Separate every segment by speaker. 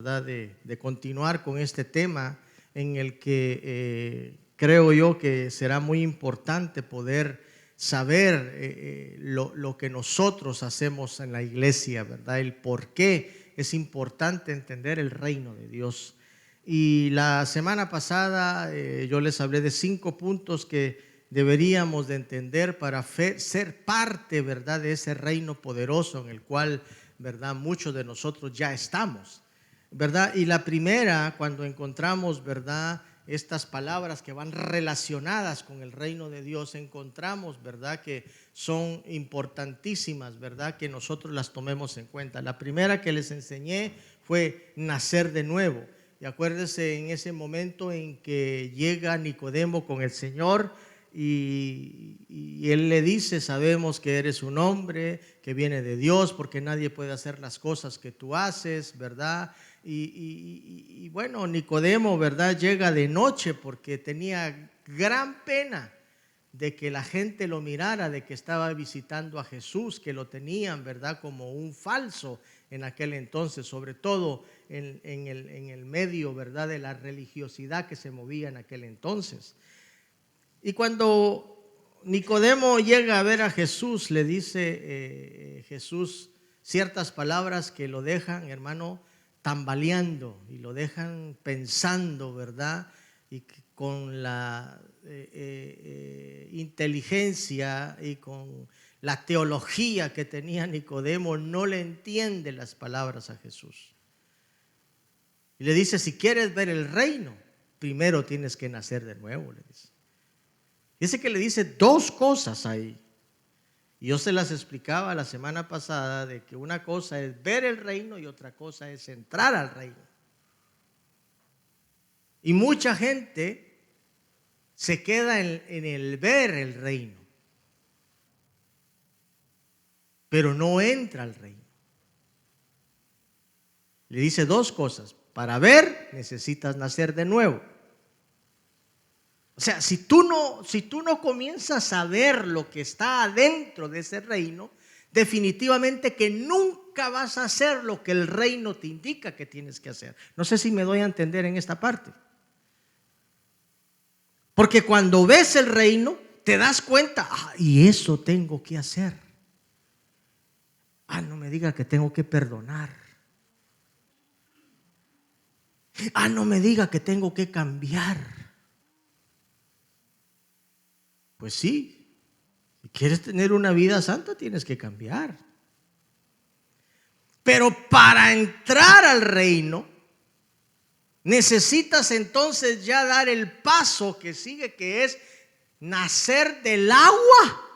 Speaker 1: ¿verdad? De continuar con este tema en el que creo yo que será muy importante poder saber lo que nosotros hacemos en la iglesia, ¿verdad? El por qué es importante entender el reino de Dios. Y la semana pasada yo les hablé de 5 puntos que deberíamos de entender para ser parte, ¿verdad?, de ese reino poderoso en el cual, ¿verdad?, muchos de nosotros ya estamos, ¿verdad? Y la primera, cuando encontramos, ¿verdad?, estas palabras que van relacionadas con el reino de Dios, encontramos, ¿verdad?, que son importantísimas, ¿verdad?, que nosotros las tomemos en cuenta. La primera que les enseñé fue nacer de nuevo. Y acuérdense en ese momento en que llega Nicodemo con el Señor y él le dice: sabemos que eres un hombre que viene de Dios, porque nadie puede hacer las cosas que tú haces, ¿verdad? Y bueno, Nicodemo, ¿verdad?, llega de noche porque tenía gran pena de que la gente lo mirara, de que estaba visitando a Jesús, que lo tenían, ¿verdad?, como un falso en aquel entonces, sobre todo en el medio, ¿verdad?, de la religiosidad que se movía en aquel entonces. Y cuando Nicodemo llega a ver a Jesús, le dice Jesús ciertas palabras que lo dejan, hermano, tambaleando y lo dejan pensando, ¿verdad? Y con la inteligencia y con la teología que tenía Nicodemo, no le entiende las palabras a Jesús. Y le dice: si quieres ver el reino, primero tienes que nacer de nuevo, le dice. Dice que le dice 2 cosas ahí. Y yo se las explicaba la semana pasada, de que una cosa es ver el reino y otra cosa es entrar al reino. Y mucha gente se queda en el ver el reino, pero no entra al reino. Le dice 2 cosas. Para ver, necesitas nacer de nuevo. O sea, si tú no comienzas a ver lo que está adentro de ese reino, definitivamente que nunca vas a hacer lo que el reino te indica que tienes que hacer. No sé si me doy a entender en esta parte. Porque cuando ves el reino, te das cuenta: y eso tengo que hacer. No me diga que tengo que perdonar. No me diga que tengo que cambiar. Pues sí, si quieres tener una vida santa, tienes que cambiar. Pero para entrar al reino, necesitas entonces ya dar el paso que sigue, que es nacer del agua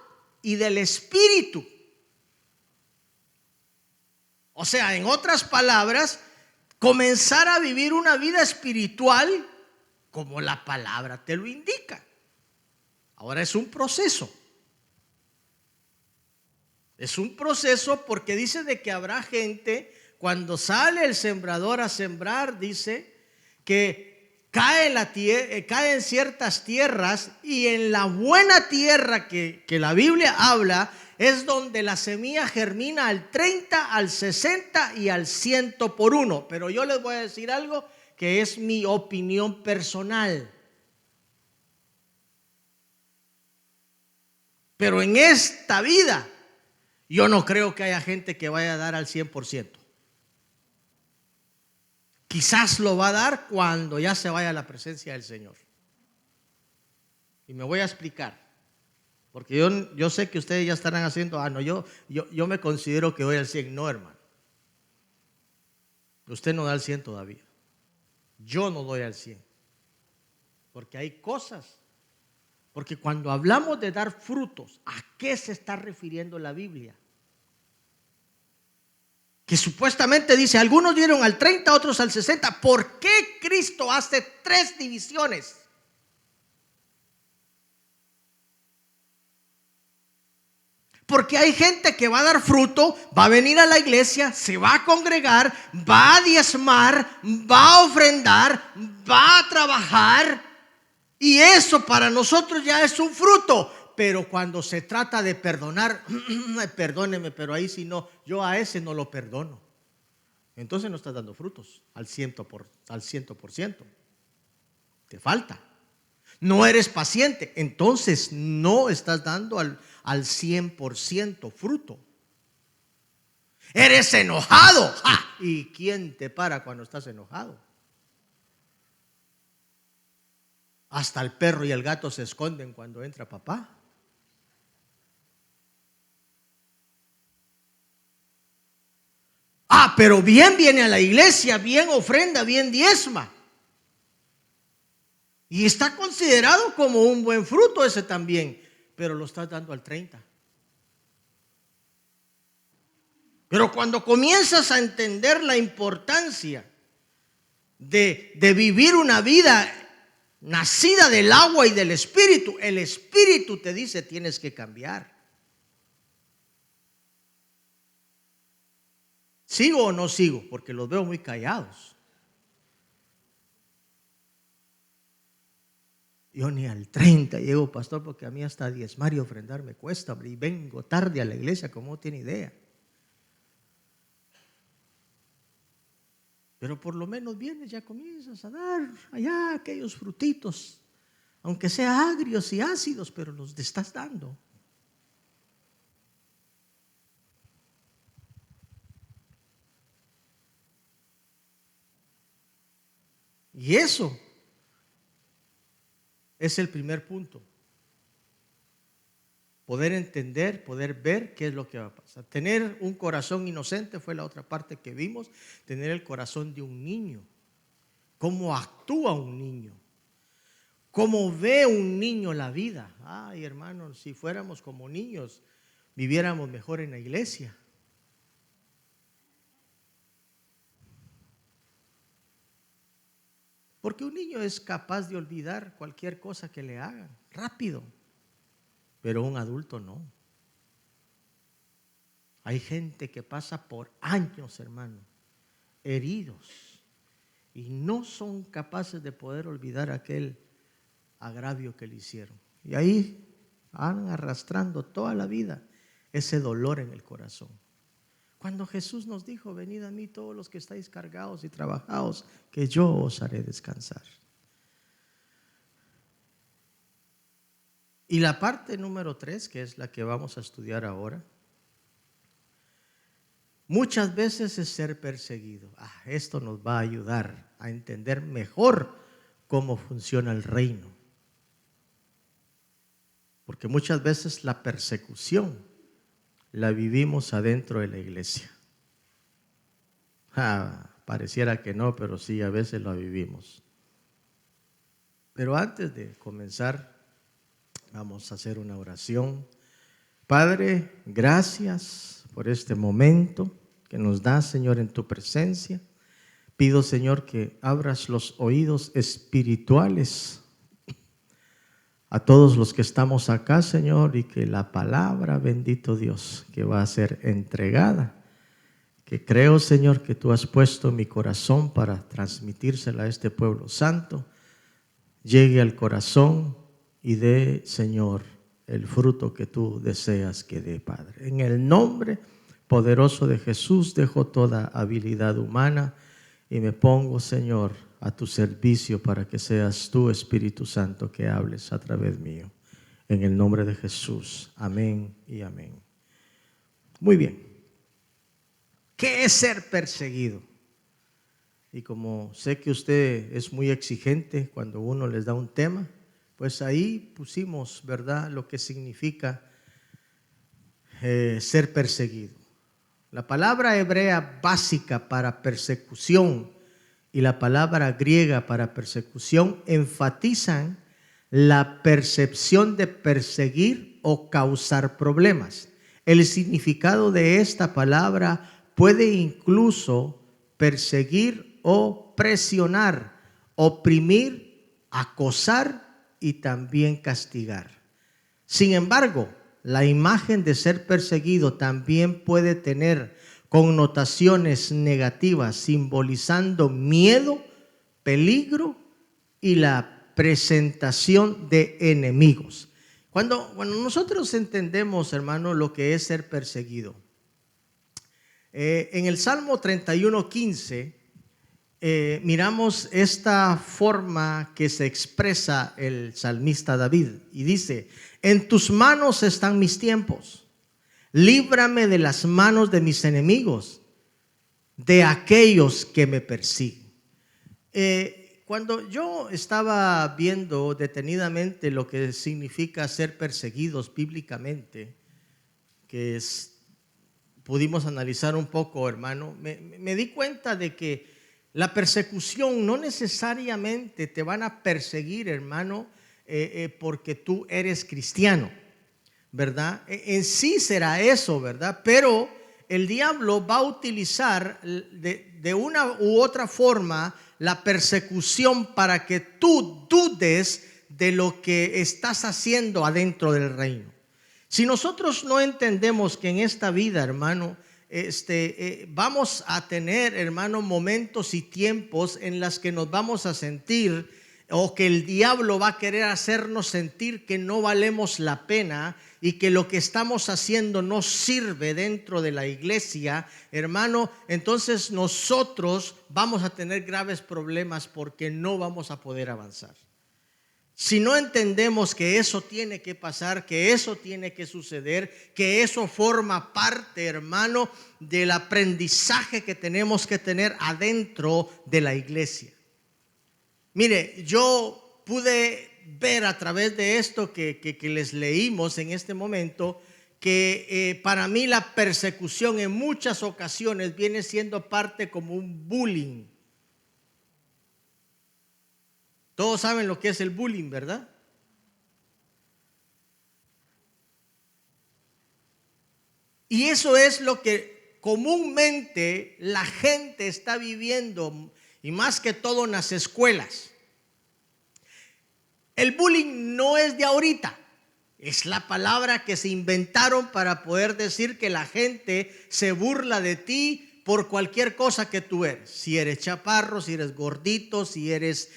Speaker 1: y del espíritu. O sea, en otras palabras, comenzar a vivir una vida espiritual como la palabra te lo indica. Ahora es un proceso. Es un proceso porque dice de que habrá gente, cuando sale el sembrador a sembrar, dice que cae en ciertas tierras, y en la buena tierra que la Biblia habla es donde la semilla germina al 30, al 60 y al 100 por 1. Pero yo les voy a decir algo que es mi opinión personal. Pero en esta vida yo no creo que haya gente que vaya a dar al 100%. Quizás lo va a dar cuando ya se vaya a la presencia del Señor. Y me voy a explicar. Porque yo sé que ustedes ya estarán haciendo: no, yo me considero que doy al 100. No, hermano. Usted no da al 100 todavía. Yo no doy al 100. Porque hay cosas. Porque cuando hablamos de dar frutos, ¿a qué se está refiriendo la Biblia? Que supuestamente dice: algunos dieron al 30, otros al 60. ¿Por qué Cristo hace 3 divisiones? Porque hay gente que va a dar fruto, va a venir a la iglesia, se va a congregar, va a diezmar, va a ofrendar, va a trabajar, y eso para nosotros ya es un fruto. Pero cuando se trata de perdonar, perdóneme, pero ahí sí no, yo a ese no lo perdono. entonces no estás dando frutos al 100%. Te falta. No eres paciente, entonces no estás dando al 100% fruto. Eres enojado. ¡Ja! ¿Y quién te para cuando estás enojado? Hasta el perro y el gato se esconden cuando entra papá. Pero bien viene a la iglesia, bien ofrenda, bien diezma. Y está considerado como un buen fruto ese también, pero lo estás dando al 30%. Pero cuando comienzas a entender la importancia de vivir una vida nacida del agua y del Espíritu, el Espíritu te dice tienes que cambiar. ¿Sigo o no sigo? Porque los veo muy callados. Yo ni al 30 llego, pastor, porque a mí hasta diezmar y ofrendar me cuesta, y vengo tarde a la iglesia, como no tiene idea. Pero por lo menos vienes, ya comienzas a dar allá aquellos frutitos, aunque sean agrios y ácidos, pero los estás dando. Y eso es el primer punto. Poder entender, poder ver qué es lo que va a pasar. Tener un corazón inocente fue la otra parte que vimos. Tener el corazón de un niño. Cómo actúa un niño. Cómo ve un niño la vida. Ay, hermanos, si fuéramos como niños, viviéramos mejor en la iglesia. Porque un niño es capaz de olvidar cualquier cosa que le hagan rápido. Pero un adulto no. Hay gente que pasa por años, hermano, heridos, y no son capaces de poder olvidar aquel agravio que le hicieron. Y ahí van arrastrando toda la vida ese dolor en el corazón. Cuando Jesús nos dijo, venid a mí todos los que estáis cargados y trabajados, que yo os haré descansar. Y la parte número 3, que es la que vamos a estudiar ahora, muchas veces es ser perseguido. Esto nos va a ayudar a entender mejor cómo funciona el reino. Porque muchas veces la persecución la vivimos adentro de la iglesia. Pareciera que no, pero sí, a veces la vivimos. Pero antes de comenzar, vamos a hacer una oración. Padre, gracias por este momento que nos das, Señor, en tu presencia. Pido, Señor, que abras los oídos espirituales a todos los que estamos acá, Señor, y que la palabra, bendito Dios, que va a ser entregada, que creo, Señor, que tú has puesto en mi corazón para transmitírsela a este pueblo santo, llegue al corazón y dé, Señor, el fruto que tú deseas que dé, Padre. En el nombre poderoso de Jesús dejo toda habilidad humana y me pongo, Señor, a tu servicio para que seas tú, Espíritu Santo, que hables a través mío. En el nombre de Jesús. Amén y amén. Muy bien. ¿Qué es ser perseguido? Y como sé que usted es muy exigente cuando uno les da un tema, pues ahí pusimos, ¿verdad?, lo que significa ser perseguido. La palabra hebrea básica para persecución y la palabra griega para persecución enfatizan la percepción de perseguir o causar problemas. El significado de esta palabra puede incluso perseguir o presionar, oprimir, acosar y también castigar. Sin embargo, la imagen de ser perseguido también puede tener connotaciones negativas, simbolizando miedo, peligro y la presentación de enemigos. Cuando nosotros entendemos, hermano, lo que es ser perseguido, En el Salmo 31:15 miramos esta forma que se expresa el salmista David y dice: en tus manos están mis tiempos, líbrame de las manos de mis enemigos, de aquellos que me persiguen. Cuando yo estaba viendo detenidamente lo que significa ser perseguidos bíblicamente, que pudimos analizar un poco, hermano, me di cuenta de que la persecución no necesariamente te van a perseguir, hermano, porque tú eres cristiano, ¿verdad? En sí será eso, ¿verdad? Pero el diablo va a utilizar de una u otra forma la persecución para que tú dudes de lo que estás haciendo adentro del reino. Si nosotros no entendemos que en esta vida, hermano, vamos a tener, hermano, momentos y tiempos en las que nos vamos a sentir, o que el diablo va a querer hacernos sentir que no valemos la pena y que lo que estamos haciendo no sirve dentro de la iglesia, hermano, entonces nosotros vamos a tener graves problemas porque no vamos a poder avanzar. Si no entendemos que eso tiene que pasar, que eso tiene que suceder, que eso forma parte, hermano, del aprendizaje que tenemos que tener adentro de la iglesia. Mire, yo pude ver a través de esto que les leímos en este momento, que para mí la persecución en muchas ocasiones viene siendo parte como un bullying. Todos saben lo que es el bullying, ¿verdad? Y eso es lo que comúnmente la gente está viviendo, y más que todo en las escuelas. El bullying no es de ahorita, es la palabra que se inventaron para poder decir que la gente se burla de ti por cualquier cosa que tú eres. Si eres chaparro, si eres gordito, si eres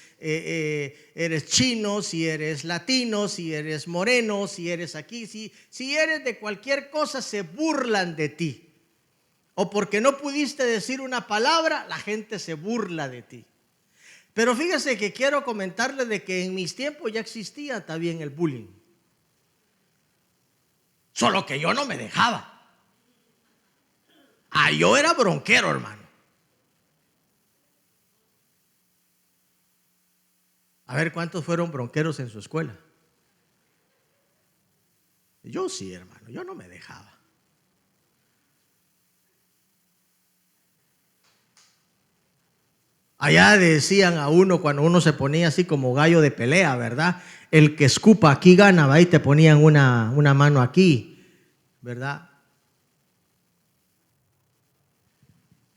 Speaker 1: chino, si eres latino, si eres moreno, si eres aquí, si eres de cualquier cosa, se burlan de ti. O porque no pudiste decir una palabra, la gente se burla de ti. Pero fíjese que quiero comentarle de que en mis tiempos ya existía también el bullying. Solo que yo no me dejaba. Yo era bronquero, hermano. A ver, ¿cuántos fueron bronqueros en su escuela? Yo sí, hermano, yo no me dejaba. Allá decían a uno cuando uno se ponía así como gallo de pelea, ¿verdad? El que escupa aquí gana, ¿va? Y te ponían una mano aquí, ¿verdad?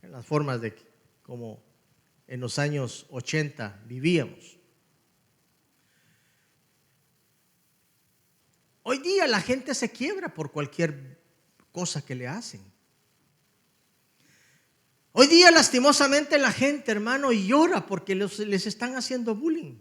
Speaker 1: En las formas de como en los años 80 vivíamos. Hoy día la gente se quiebra por cualquier cosa que le hacen. Hoy día lastimosamente la gente, hermano, llora porque les están haciendo bullying.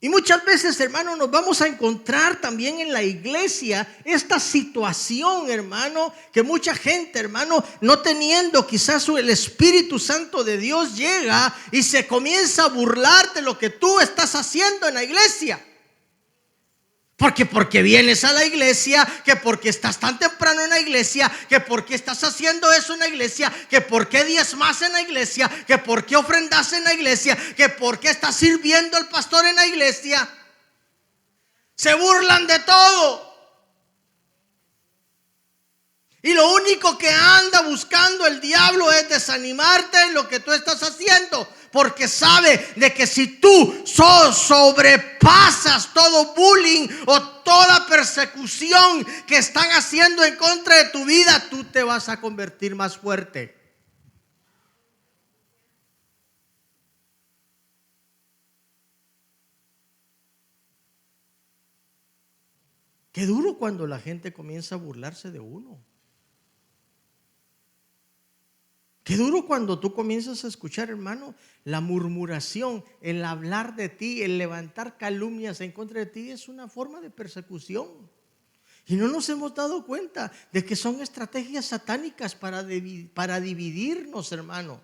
Speaker 1: Y muchas veces, hermano, nos vamos a encontrar también en la iglesia esta situación, hermano, que mucha gente, hermano, no teniendo quizás el Espíritu Santo de Dios, llega y se comienza a burlar de lo que tú estás haciendo en la iglesia. Porque vienes a la iglesia, que porque estás tan temprano en la iglesia, que porque estás haciendo eso en la iglesia, que porque diezmas en la iglesia, que porque ofrendas en la iglesia, que porque estás sirviendo al pastor en la iglesia. Se burlan de todo. Y lo único que anda buscando el diablo es desanimarte en lo que tú estás haciendo, porque sabe de que si tú sobrepasas todo bullying o toda persecución que están haciendo en contra de tu vida, tú te vas a convertir más fuerte. Qué duro cuando la gente comienza a burlarse de uno. Qué duro cuando tú comienzas a escuchar, hermano, la murmuración, el hablar de ti, el levantar calumnias en contra de ti, es una forma de persecución. Y no nos hemos dado cuenta de que son estrategias satánicas para dividirnos, hermano.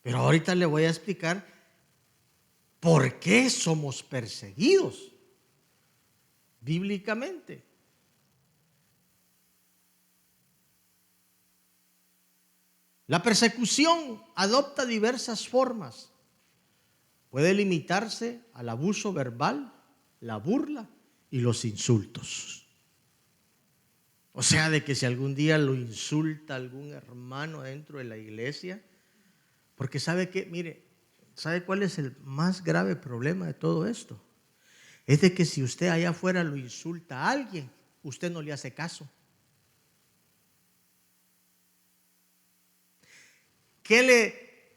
Speaker 1: Pero ahorita le voy a explicar por qué somos perseguidos bíblicamente. La persecución adopta diversas formas. Puede limitarse al abuso verbal, la burla y los insultos. O sea, de que si algún día lo insulta algún hermano dentro de la iglesia, porque sabe que, mire, ¿sabe cuál es el más grave problema de todo esto? Es de que si usted allá afuera lo insulta a alguien, usted no le hace caso.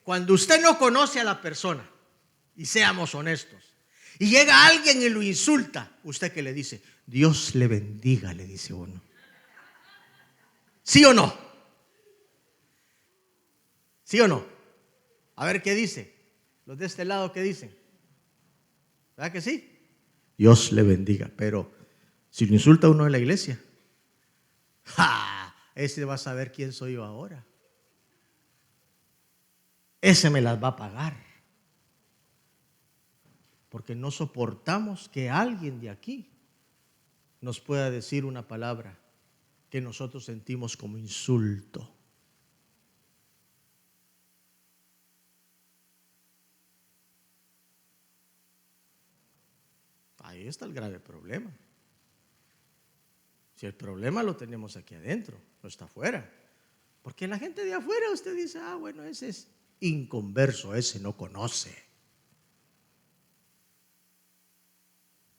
Speaker 1: Cuando usted no conoce a la persona, y seamos honestos, y llega alguien y lo insulta, ¿usted qué le dice? Dios le bendiga, le dice uno. ¿Sí o no? ¿Sí o no? A ver qué dice. Los de este lado, ¿qué dicen? ¿Verdad que sí? Dios le bendiga. Pero si lo insulta uno en la iglesia, ¡ja! Ese va a saber quién soy yo ahora. Ese me las va a pagar. Porque no soportamos que alguien de aquí nos pueda decir una palabra que nosotros sentimos como insulto. Ahí está el grave problema. Si el problema lo tenemos aquí adentro, no está afuera. Porque la gente de afuera usted dice, bueno, ese es inconverso, ese no conoce.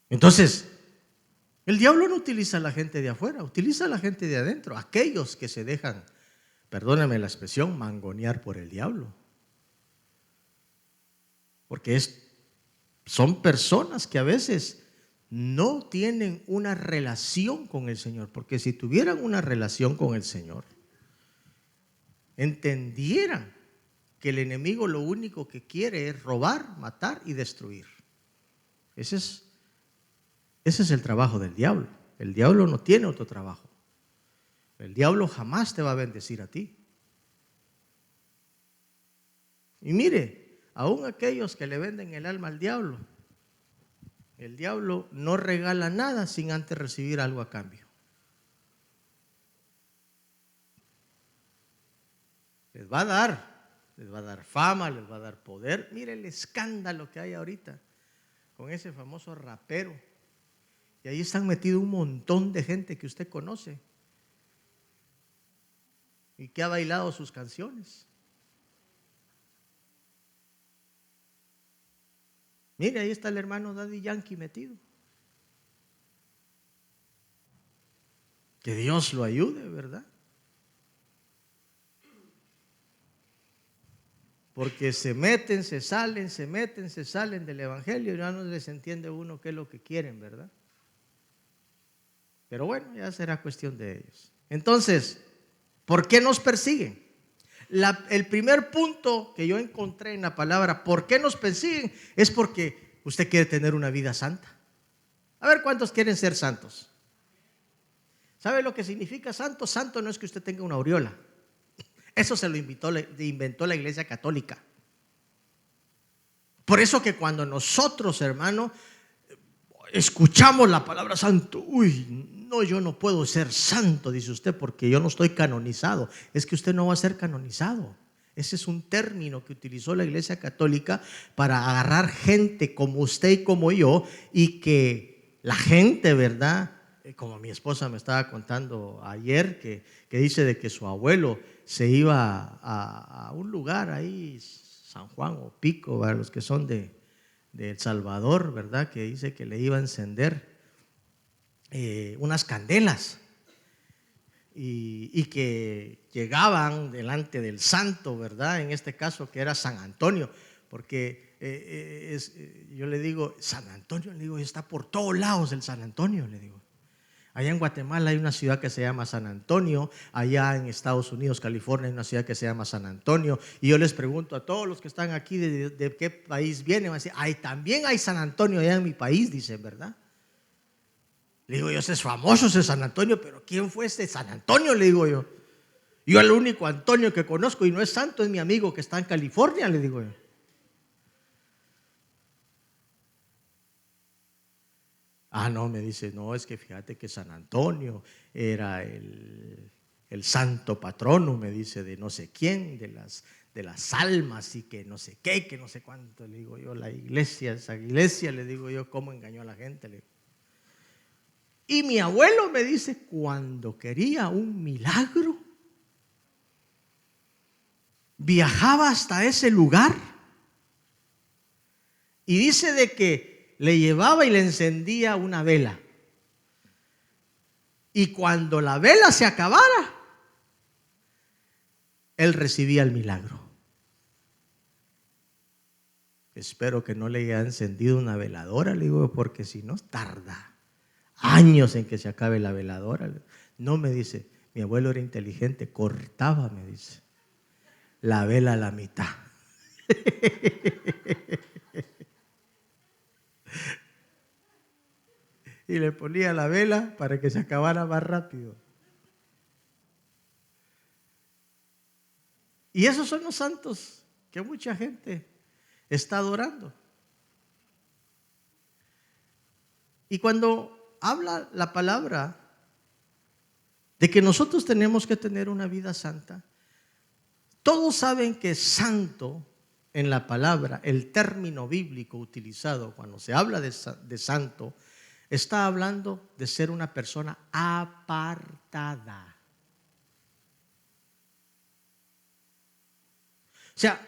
Speaker 1: Entonces, el diablo no utiliza a la gente de afuera, utiliza a la gente de adentro, aquellos que se dejan, perdóname la expresión, mangonear por el diablo. Porque son personas que a veces no tienen una relación con el Señor, porque si tuvieran una relación con el Señor, entendieran que el enemigo lo único que quiere es robar, matar y destruir. Ese es el trabajo del diablo. El diablo no tiene otro trabajo. El diablo jamás te va a bendecir a ti. Y mire, aún aquellos que le venden el alma al diablo, el diablo no regala nada sin antes recibir algo a cambio. Les va a dar fama, les va a dar poder. Mire el escándalo que hay ahorita con ese famoso rapero. Y ahí están metidos un montón de gente que usted conoce y que ha bailado sus canciones. Mire, ahí está el hermano Daddy Yankee metido. Que Dios lo ayude, ¿verdad? Porque se meten, se salen del evangelio y ya no les entiende uno qué es lo que quieren, ¿verdad? Pero bueno, ya será cuestión de ellos. Entonces, ¿por qué nos persiguen? El primer punto que yo encontré en la palabra, ¿por qué nos persiguen? Es porque usted quiere tener una vida santa. A ver, ¿cuántos quieren ser santos? ¿Sabe lo que significa santo? Santo no es que usted tenga una aureola. Eso se lo inventó la Iglesia Católica. Por eso que cuando nosotros, hermano, escuchamos la palabra santo, no, yo no puedo ser santo, dice usted, porque yo no estoy canonizado. Es que usted no va a ser canonizado. Ese es un término que utilizó la Iglesia Católica para agarrar gente como usted y como yo, y que la gente, ¿verdad? Como mi esposa me estaba contando ayer, que dice de que su abuelo se iba a un lugar ahí, San Juan o Pico, ¿verdad? Los que son de El Salvador, ¿verdad? Que dice que le iba a encender unas candelas y que llegaban delante del santo, ¿verdad? En este caso que era San Antonio, porque yo le digo, San Antonio, le digo, está por todos lados el San Antonio, le digo. Allá en Guatemala hay una ciudad que se llama San Antonio, allá en Estados Unidos, California, hay una ciudad que se llama San Antonio. Y yo les pregunto a todos los que están aquí de qué país vienen, van a decir, ay, también hay San Antonio allá en mi país, dicen, ¿verdad? Le digo yo, ese es famoso ese San Antonio, pero ¿quién fue este San Antonio? Le digo yo. Yo el único Antonio que conozco y no es santo es mi amigo que está en California, le digo yo. Ah, no, me dice, no, es que fíjate que San Antonio era el santo patrono, me dice, de no sé quién, de las almas y que no sé qué, que no sé cuánto. Le digo yo, la iglesia, esa iglesia, le digo yo, cómo engañó a la gente. Le digo. Y mi abuelo me dice, cuando quería un milagro, viajaba hasta ese lugar y dice de que le llevaba y le encendía una vela. Y cuando la vela se acabara, él recibía el milagro. Espero que no le haya encendido una veladora, le digo, porque si no, tarda años en que se acabe la veladora. No, me dice, mi abuelo era inteligente, cortaba, me dice, la vela a la mitad. Y le ponía la vela para que se acabara más rápido. Y esos son los santos que mucha gente está adorando. Y cuando habla la palabra de que nosotros tenemos que tener una vida santa, todos saben que santo en la palabra, el término bíblico utilizado cuando se habla de santo, está hablando de ser una persona apartada. O sea,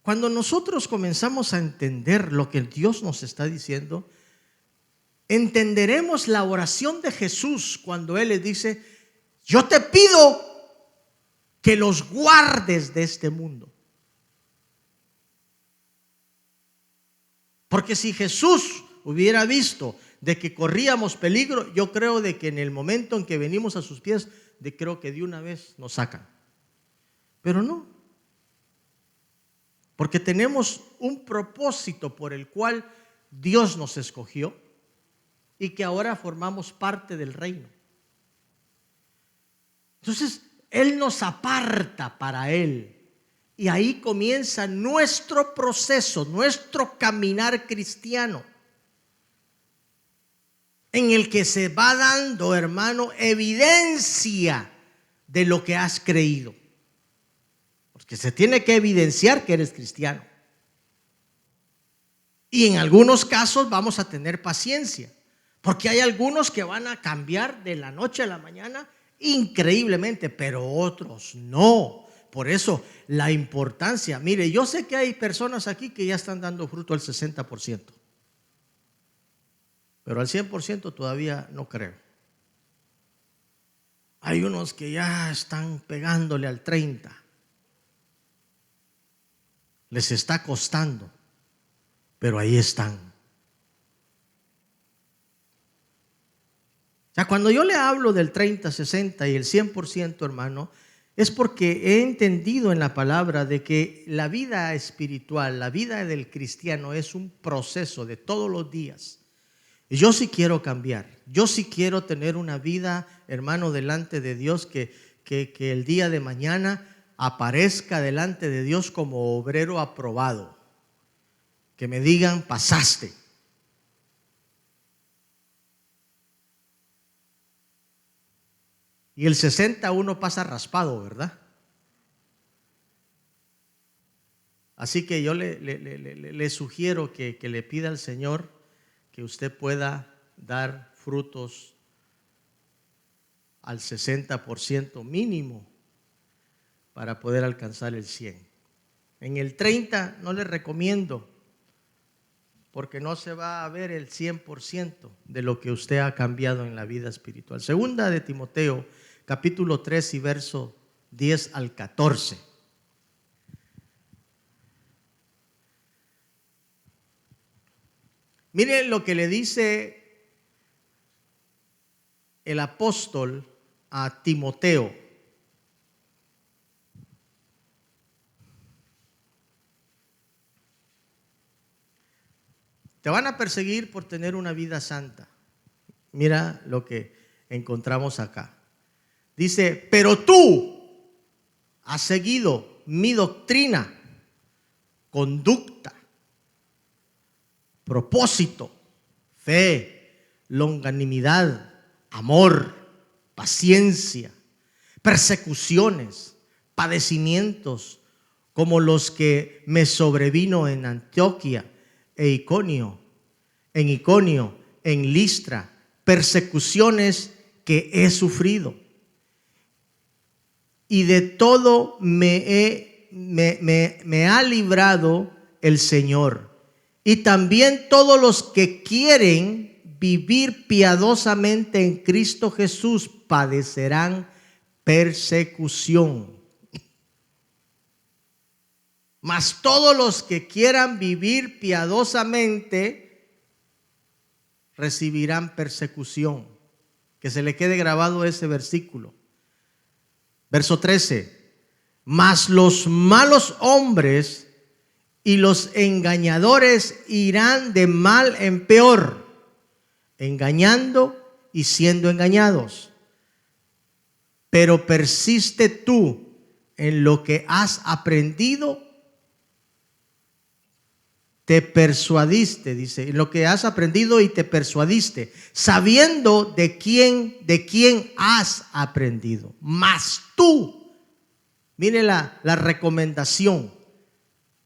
Speaker 1: cuando nosotros comenzamos a entender lo que Dios nos está diciendo, entenderemos la oración de Jesús cuando Él le dice, yo te pido que los guardes de este mundo. Porque si Jesús hubiera visto de que corríamos peligro, yo creo de que en el momento en que venimos a sus pies, creo que de una vez nos sacan. Pero no. Porque tenemos un propósito por el cual Dios nos escogió y que ahora formamos parte del reino. Entonces, Él nos aparta para Él. Y ahí comienza nuestro proceso, nuestro caminar cristiano, en el que se va dando, hermano, evidencia de lo que has creído. Porque se tiene que evidenciar que eres cristiano. Y en algunos casos vamos a tener paciencia, porque hay algunos que van a cambiar de la noche a la mañana increíblemente, pero otros no. Por eso la importancia, mire, yo sé que hay personas aquí que ya están dando fruto al 60%, pero al 100% todavía no creo. Hay unos que ya están pegándole al 30%. Les está costando, pero ahí están. O sea, cuando yo le hablo del 30, 60 y el 100%, hermano, es porque he entendido en la palabra de que la vida espiritual, la vida del cristiano es un proceso de todos los días. Y yo sí quiero cambiar, yo sí quiero tener una vida, hermano, delante de Dios, que el día de mañana aparezca delante de Dios como obrero aprobado. Que me digan, pasaste. Y el 61 pasa raspado, ¿verdad? Así que yo le sugiero que le pida al Señor que usted pueda dar frutos al 60% mínimo para poder alcanzar el 100%. En el 30 no le recomiendo, porque no se va a ver el 100% de lo que usted ha cambiado en la vida espiritual. Segunda de Timoteo, capítulo 3 y verso 10 al 14. Miren lo que le dice el apóstol a Timoteo. Te van a perseguir por tener una vida santa. Mira lo que encontramos acá. Dice, pero tú has seguido mi doctrina, conducta, propósito, fe, longanimidad, amor, paciencia, persecuciones, padecimientos, como los que me sobrevino en Antioquía en Iconio, en Listra, persecuciones que he sufrido. Y de todo me ha librado el Señor. Y también todos los que quieren vivir piadosamente en Cristo Jesús padecerán persecución. Mas todos los que quieran vivir piadosamente recibirán persecución. Que se le quede grabado ese versículo. Verso 13. Mas los malos hombres y los engañadores irán de mal en peor, engañando y siendo engañados. Pero persiste tú en lo que has aprendido. Te persuadiste, dice, en lo que has aprendido y te persuadiste, sabiendo de quién has aprendido. Mas tú, mire la recomendación,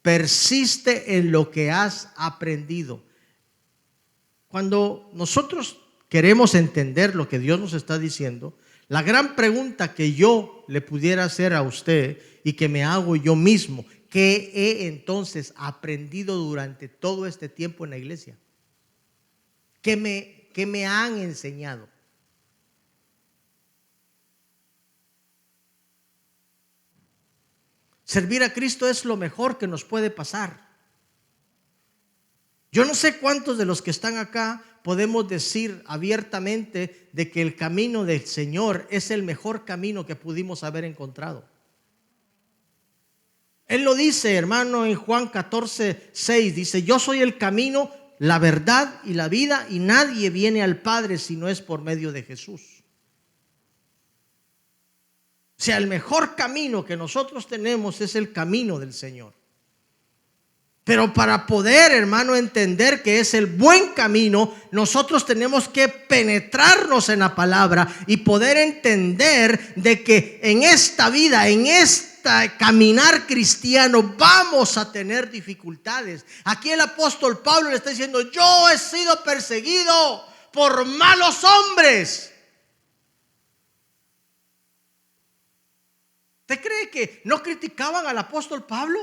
Speaker 1: persiste en lo que has aprendido. Cuando nosotros queremos entender lo que Dios nos está diciendo, la gran pregunta que yo le pudiera hacer a usted y que me hago yo mismo, ¿qué he entonces aprendido durante todo este tiempo en la iglesia? ¿Qué me han enseñado? Servir a Cristo es lo mejor que nos puede pasar. Yo no sé cuántos de los que están acá podemos decir abiertamente de que el camino del Señor es el mejor camino que pudimos haber encontrado. Él lo dice, hermano, en Juan 14:6, dice, yo soy el camino, la verdad y la vida, y nadie viene al Padre si no es por medio de Jesús. O sea, el mejor camino que nosotros tenemos es el camino del Señor. Pero para poder, hermano, entender que es el buen camino, nosotros tenemos que penetrarnos en la palabra y poder entender de que en esta vida, en este caminar cristiano, vamos a tener dificultades. Aquí el apóstol Pablo le está diciendo, yo he sido perseguido por malos hombres. ¿Usted cree que no criticaban al apóstol Pablo?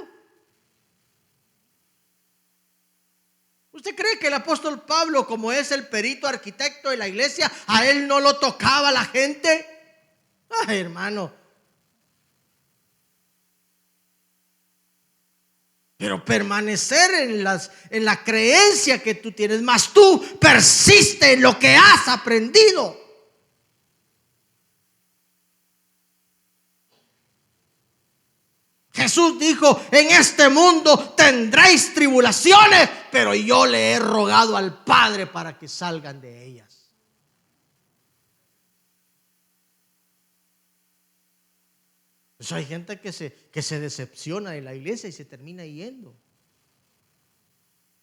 Speaker 1: ¿Usted cree que el apóstol Pablo, como es el perito arquitecto de la iglesia, a él no lo tocaba la gente? Ay, hermano. Pero permanecer en la creencia que tú tienes, más tú persiste en lo que has aprendido. Jesús dijo, en este mundo tendréis tribulaciones, pero yo le he rogado al Padre para que salgan de ellas. Pues hay gente que se decepciona de la iglesia y se termina yendo.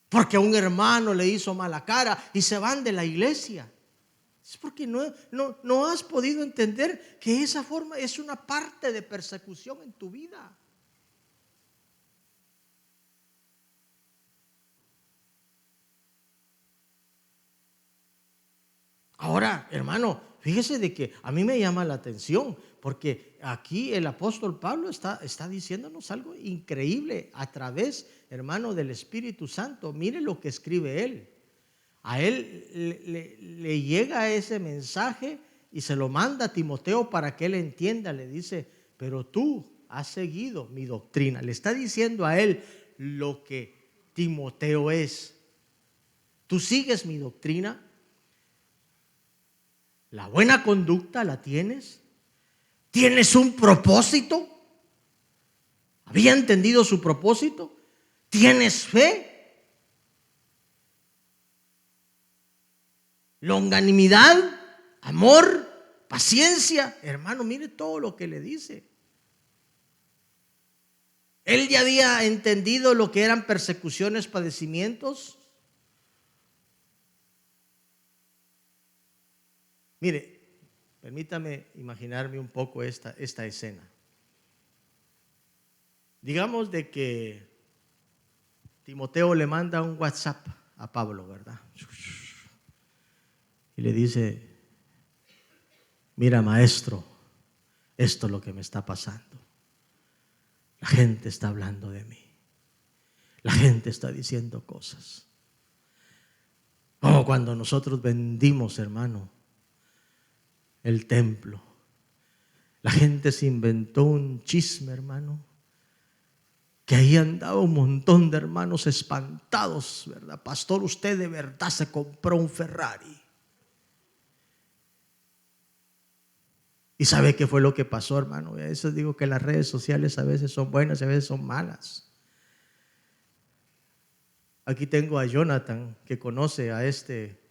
Speaker 1: Porque a un hermano le hizo mala cara y se van de la iglesia. Es porque no has podido entender que esa forma es una parte de persecución en tu vida. Ahora, hermano, fíjese de que a mí me llama la atención, porque aquí el apóstol Pablo está diciéndonos algo increíble a través, hermano, del Espíritu Santo. Mire lo que escribe él. A él le llega ese mensaje y se lo manda a Timoteo para que él entienda. Le dice, pero tú has seguido mi doctrina. Le está diciendo a él lo que Timoteo es. Tú sigues mi doctrina. La buena conducta la tienes. ¿Tienes un propósito? ¿Había entendido su propósito? ¿Tienes fe? Longanimidad, amor, paciencia. Hermano, mire todo lo que le dice. Él ya había entendido lo que eran persecuciones, padecimientos. Mire, permítame imaginarme un poco esta escena. Digamos de que Timoteo le manda un WhatsApp a Pablo, ¿verdad? Y le dice: mira, maestro, esto es lo que me está pasando. La gente está hablando de mí. La gente está diciendo cosas. Como cuando nosotros vendimos, hermano, el templo. La gente se inventó un chisme, hermano, que ahí andaba un montón de hermanos espantados, ¿verdad? Pastor, usted de verdad se compró un Ferrari. ¿Y sabe qué fue lo que pasó, hermano? A veces digo que las redes sociales a veces son buenas y a veces son malas. Aquí tengo a Jonathan, que conoce a este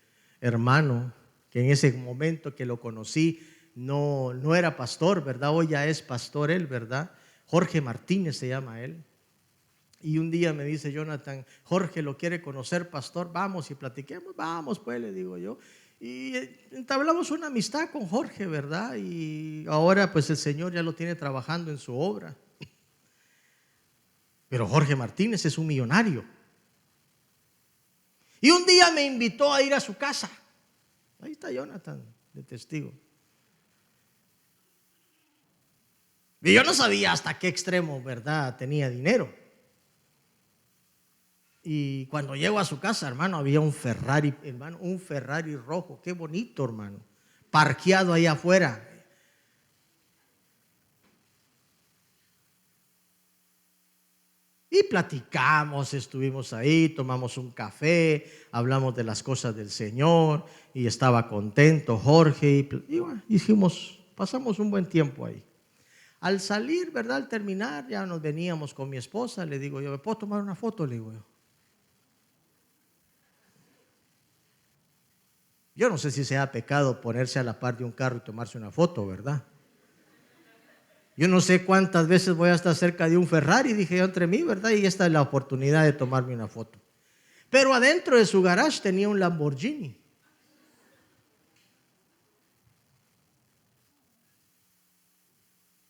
Speaker 1: hermano, que en ese momento que lo conocí no era pastor, ¿verdad? Hoy ya es pastor él, ¿verdad? Jorge Martínez se llama él. Y un día me dice Jonathan: Jorge lo quiere conocer, pastor, vamos y platiquemos. Vamos pues, le digo yo. Y entablamos una amistad con Jorge, ¿verdad? Y ahora pues el Señor ya lo tiene trabajando en su obra. Pero Jorge Martínez es un millonario. Y un día me invitó a ir a su casa. Ahí está Jonathan, de testigo. Y yo no sabía hasta qué extremo, ¿verdad?, tenía dinero. Y cuando llego a su casa, hermano, había un Ferrari, hermano, un Ferrari rojo. Qué bonito, hermano. Parqueado ahí afuera. Y platicamos, estuvimos ahí, tomamos un café, hablamos de las cosas del Señor y estaba contento Jorge. Y bueno, pasamos un buen tiempo ahí. Al salir, ¿verdad?, al terminar, ya nos veníamos con mi esposa. Le digo yo: ¿me puedo tomar una foto? Le digo yo. Yo no sé si sea pecado ponerse a la par de un carro y tomarse una foto, ¿verdad? Yo no sé cuántas veces voy a estar cerca de un Ferrari, dije yo entre mí, ¿verdad? Y esta es la oportunidad de tomarme una foto. Pero adentro de su garage tenía un Lamborghini.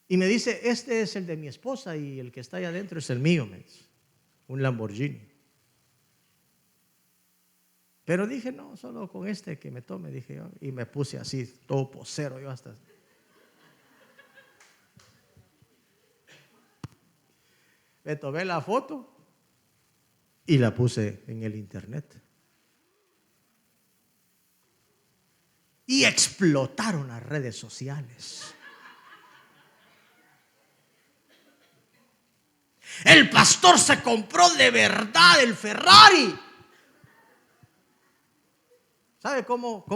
Speaker 1: Y me dice: este es el de mi esposa y el que está ahí adentro es el mío, me dice. Un Lamborghini. Pero dije: no, solo con este que me tome, dije yo. Y me puse así, todo posero, yo hasta. Me tomé la foto y la puse en el internet. Y explotaron las redes sociales. El pastor se compró de verdad el Ferrari. ¿Sabe cómo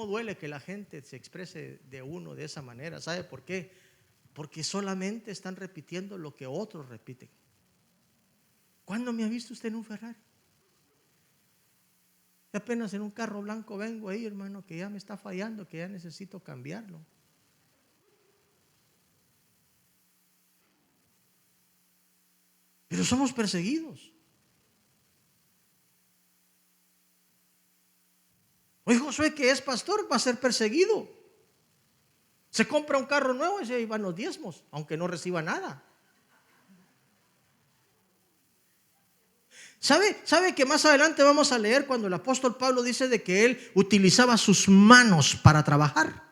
Speaker 1: duele que la gente se exprese de uno de esa manera? ¿Sabe por qué? Porque solamente están repitiendo lo que otros repiten. ¿Cuándo me ha visto usted en un Ferrari? Apenas en un carro blanco vengo ahí, hermano, que ya me está fallando, que ya necesito cambiarlo. Pero somos perseguidos. Hoy Josué, que es pastor, va a ser perseguido. Se compra un carro nuevo y se van los diezmos, aunque no reciba nada. ¿Sabe que más adelante vamos a leer cuando el apóstol Pablo dice de que él utilizaba sus manos para trabajar?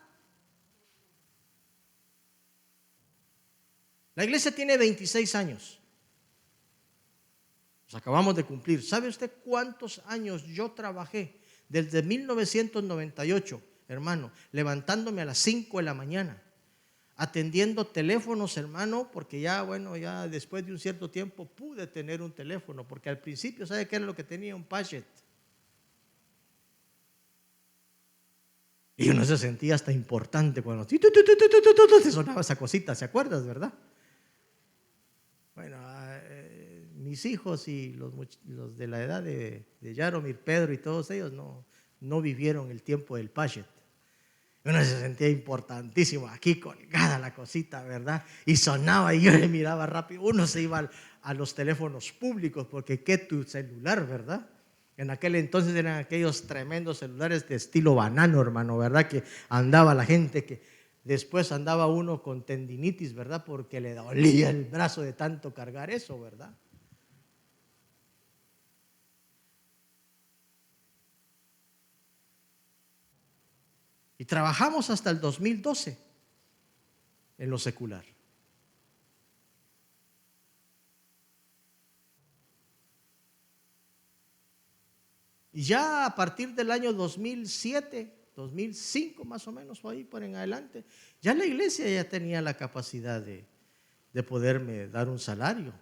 Speaker 1: La iglesia tiene 26 años. Nos acabamos de cumplir. ¿Sabe usted cuántos años yo trabajé? Desde 1998, hermano, levantándome a las 5 de la mañana, atendiendo teléfonos, hermano, porque ya después de un cierto tiempo pude tener un teléfono, porque al principio, ¿sabe qué era lo que tenía? Un Paget. Y uno se sentía hasta importante cuando te sonaba esa cosita, ¿se acuerdas, verdad? Bueno, mis hijos y los de la edad de Yaromir, Pedro y todos ellos no vivieron el tiempo del Pachet. Uno se sentía importantísimo, aquí colgada la cosita, ¿verdad? Y sonaba y yo le miraba rápido. Uno se iba a los teléfonos públicos porque qué tu celular, ¿verdad? En aquel entonces eran aquellos tremendos celulares de estilo banano, hermano, ¿verdad? Que andaba la gente, que después andaba uno con tendinitis, ¿verdad? Porque le dolía el brazo de tanto cargar eso, ¿verdad? Y trabajamos hasta el 2012 en lo secular. Y ya a partir del año 2007, 2005 más o menos, o ahí por en adelante, ya la iglesia ya tenía la capacidad de poderme dar un salario.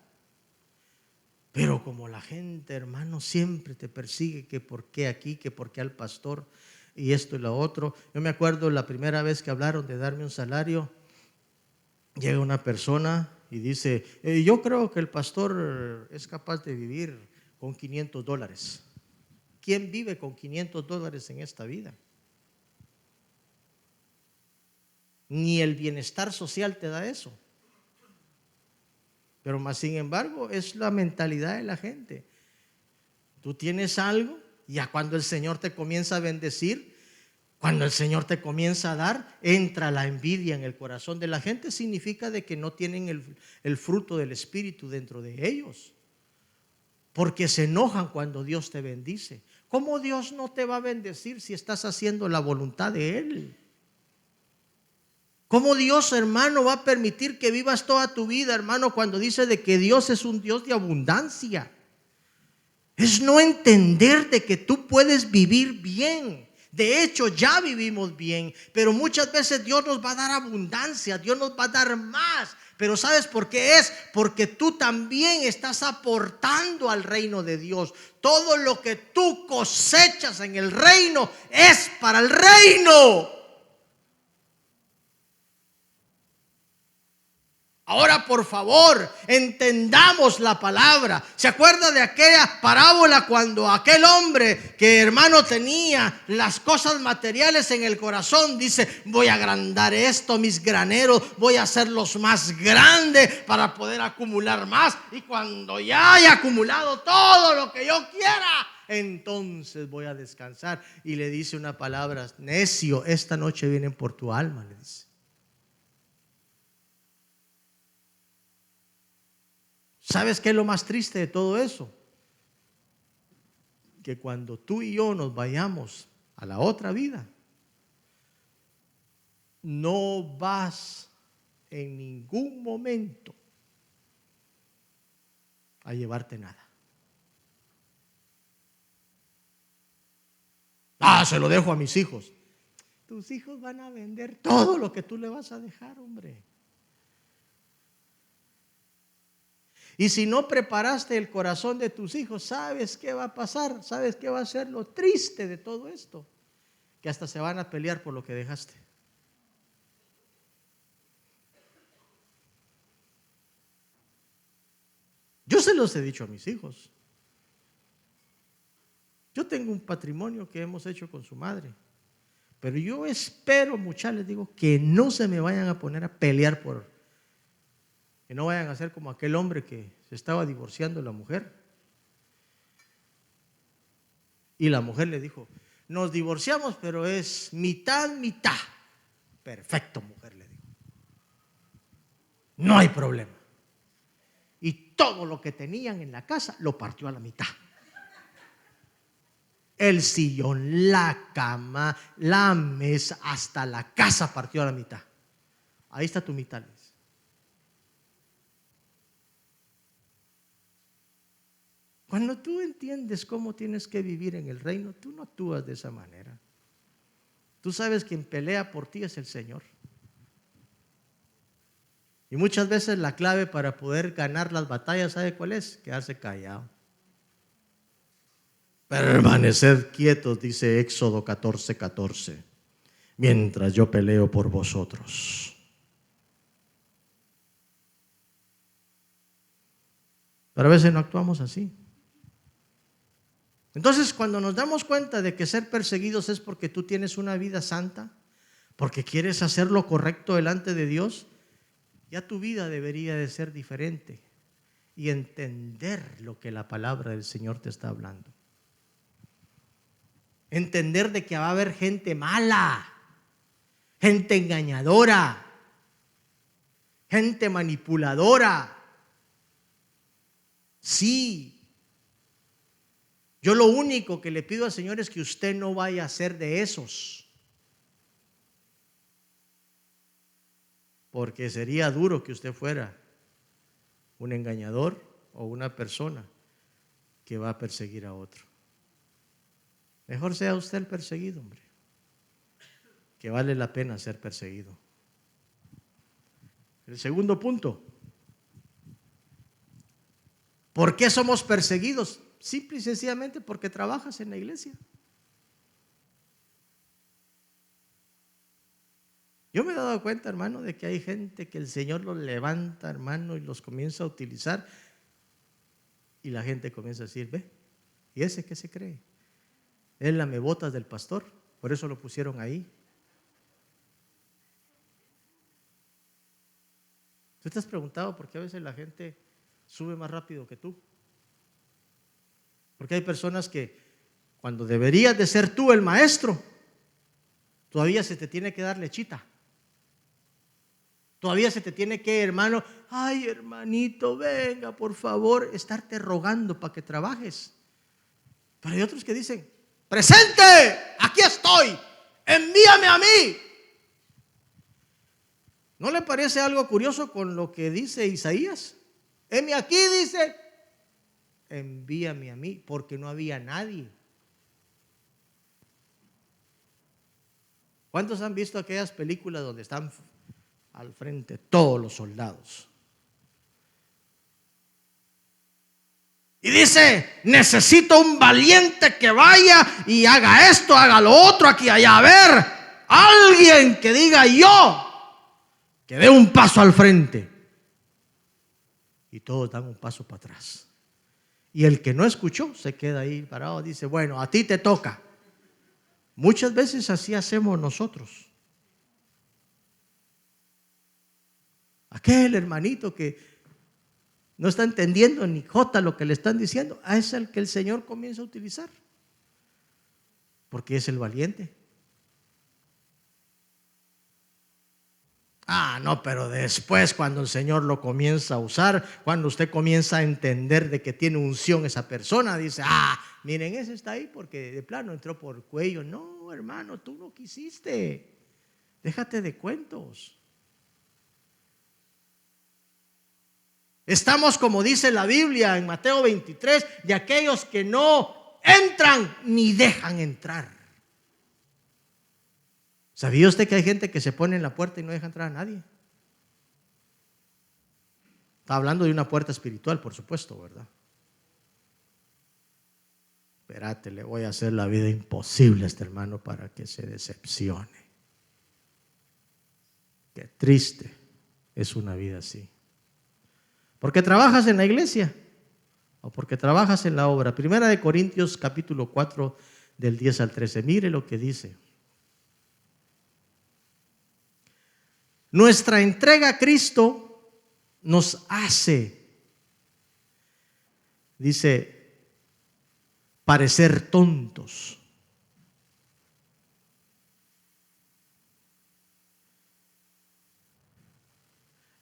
Speaker 1: Pero como la gente, hermano, siempre te persigue, que por qué aquí, que por qué al pastor, y esto y lo otro. Yo me acuerdo la primera vez que hablaron de darme un salario, llega una persona y dice, yo creo que el pastor es capaz de vivir con $500. ¿Quién vive con $500 en esta vida? Ni el bienestar social te da eso. Pero más sin embargo es la mentalidad de la gente. Tú tienes algo, ya cuando el Señor te comienza a bendecir, cuando el Señor te comienza a dar, entra la envidia en el corazón de la gente. Significa de que no tienen el fruto del Espíritu dentro de ellos, porque se enojan cuando Dios te bendice. ¿Cómo Dios no te va a bendecir si estás haciendo la voluntad de Él? ¿Cómo Dios, hermano, va a permitir que vivas toda tu vida, hermano, cuando dice de que Dios es un Dios de abundancia? Es no entender de que tú puedes vivir bien. De hecho, ya vivimos bien, pero muchas veces Dios nos va a dar abundancia, Dios nos va a dar más. Pero ¿sabes por qué es? Porque tú también estás aportando al reino de Dios. Todo lo que tú cosechas en el reino es para el reino. Ahora, por favor, entendamos la palabra. ¿Se acuerda de aquella parábola cuando aquel hombre que, hermano, tenía las cosas materiales en el corazón, dice, voy a agrandar esto, mis graneros, voy a hacerlos más grandes para poder acumular más, y cuando ya haya acumulado todo lo que yo quiera, entonces voy a descansar? Y le dice una palabra, necio, esta noche vienen por tu alma, le dice. ¿Sabes qué es lo más triste de todo eso? Que cuando tú y yo nos vayamos a la otra vida, no vas en ningún momento a llevarte nada. Se lo dejo a mis hijos. Tus hijos van a vender todo lo que tú le vas a dejar, hombre. Y si no preparaste el corazón de tus hijos, ¿sabes qué va a pasar? ¿Sabes qué va a ser lo triste de todo esto? Que hasta se van a pelear por lo que dejaste. Yo se los he dicho a mis hijos. Yo tengo un patrimonio que hemos hecho con su madre, pero yo espero, muchachos, les digo, que no se me vayan a poner a pelear que no vayan a ser como aquel hombre que se estaba divorciando de la mujer. Y la mujer le dijo, nos divorciamos, pero es mitad, mitad. Perfecto, mujer, le dijo. No hay problema. Y todo lo que tenían en la casa lo partió a la mitad. El sillón, la cama, la mesa, hasta la casa partió a la mitad. Ahí está tu mitad. Cuando tú entiendes cómo tienes que vivir en el reino, tú no actúas de esa manera. Tú sabes quien pelea por ti es el Señor. Y muchas veces la clave para poder ganar las batallas, ¿sabe cuál es? Quedarse callado. Permaneced quietos, dice Éxodo 14:14. mientras yo peleo por vosotros. Pero a veces no actuamos así. Entonces, cuando nos damos cuenta de que ser perseguidos es porque tú tienes una vida santa, porque quieres hacer lo correcto delante de Dios, ya tu vida debería de ser diferente y entender lo que la palabra del Señor te está hablando. Entender de que va a haber gente mala, gente engañadora, gente manipuladora. Sí. Yo lo único que le pido al Señor es que usted no vaya a ser de esos. Porque sería duro que usted fuera un engañador o una persona que va a perseguir a otro. Mejor sea usted el perseguido, hombre, que vale la pena ser perseguido. El segundo punto. ¿Por qué somos perseguidos? Simple y sencillamente porque trabajas en la iglesia. Yo me he dado cuenta, hermano, de que hay gente que el Señor los levanta, hermano, y los comienza a utilizar. Y la gente comienza a decir, ve, ¿y ese qué se cree? Es lamebotas del pastor, por eso lo pusieron ahí. ¿Tú te has preguntado por qué a veces la gente sube más rápido que tú? Porque hay personas que cuando deberías de ser tú el maestro, todavía se te tiene que dar lechita. Todavía se te tiene que, hermano, ay, hermanito, venga, por favor, estarte rogando para que trabajes. Pero hay otros que dicen, presente, aquí estoy, envíame a mí. ¿No le parece algo curioso con lo que dice Isaías? Heme aquí, dice, envíame a mí, porque no había nadie. ¿Cuántos han visto aquellas películas donde están al frente todos los soldados? Y dice, necesito un valiente que vaya y haga esto, haga lo otro, aquí, allá. A ver, alguien que diga yo, que dé un paso al frente. Y todos dan un paso para atrás. Y el que no escuchó se queda ahí parado, dice, bueno, a ti te toca. Muchas veces así hacemos nosotros. Aquel hermanito que no está entendiendo ni jota lo que le están diciendo, es el que el Señor comienza a utilizar, porque es el valiente. No, pero después cuando el Señor lo comienza a usar, cuando usted comienza a entender de que tiene unción esa persona, dice, miren, ese está ahí porque de plano entró por cuello. No, hermano, tú no quisiste. Déjate de cuentos. Estamos, como dice la Biblia en Mateo 23, de aquellos que no entran ni dejan entrar. ¿Sabía usted que hay gente que se pone en la puerta y no deja entrar a nadie? Está hablando de una puerta espiritual, por supuesto, ¿verdad? Espérate, le voy a hacer la vida imposible a este hermano para que se decepcione. Qué triste es una vida así. ¿Porque trabajas en la iglesia o porque trabajas en la obra? Primera de Corintios capítulo 4 del 10 al 13. Mire lo que dice. Nuestra entrega a Cristo nos hace, dice, parecer tontos.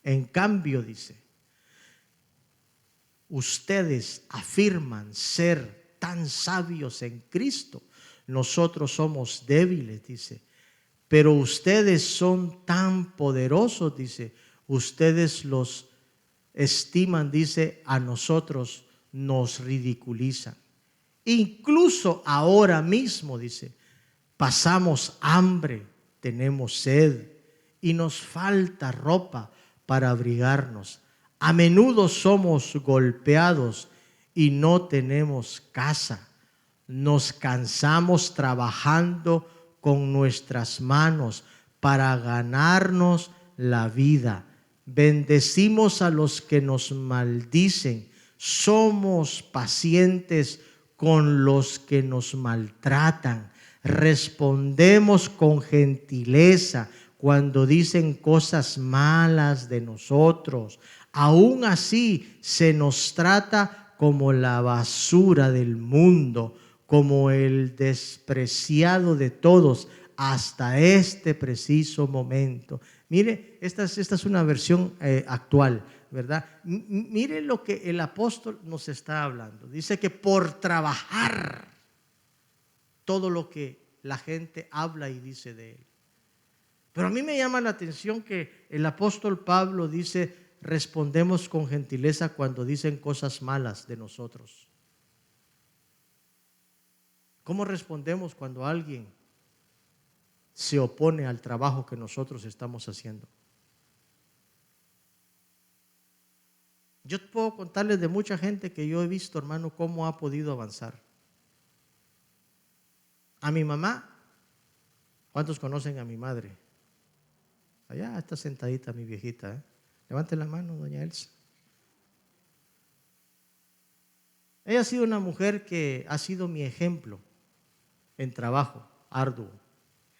Speaker 1: En cambio, dice, ustedes afirman ser tan sabios en Cristo. Nosotros somos débiles, dice. Pero ustedes son tan poderosos, dice. Ustedes los estiman, dice, a nosotros nos ridiculizan. Incluso ahora mismo, dice, pasamos hambre, tenemos sed y nos falta ropa para abrigarnos. A menudo somos golpeados y no tenemos casa. Nos cansamos trabajando con nuestras manos para ganarnos la vida. Bendecimos a los que nos maldicen. Somos pacientes con los que nos maltratan. Respondemos con gentileza cuando dicen cosas malas de nosotros. Aún así se nos trata como la basura del mundo, como el despreciado de todos hasta este preciso momento. Mire, esta es una versión actual, ¿verdad? Mire lo que el apóstol nos está hablando. Dice que por trabajar todo lo que la gente habla y dice de él. Pero a mí me llama la atención que el apóstol Pablo dice: respondemos con gentileza cuando dicen cosas malas de nosotros. ¿Cómo respondemos cuando alguien se opone al trabajo que nosotros estamos haciendo? Yo puedo contarles de mucha gente que yo he visto, hermano, cómo ha podido avanzar. A mi mamá, ¿cuántos conocen a mi madre? Allá está sentadita mi viejita, ¿eh? Levante la mano, doña Elsa. Ella ha sido una mujer que ha sido mi ejemplo en trabajo arduo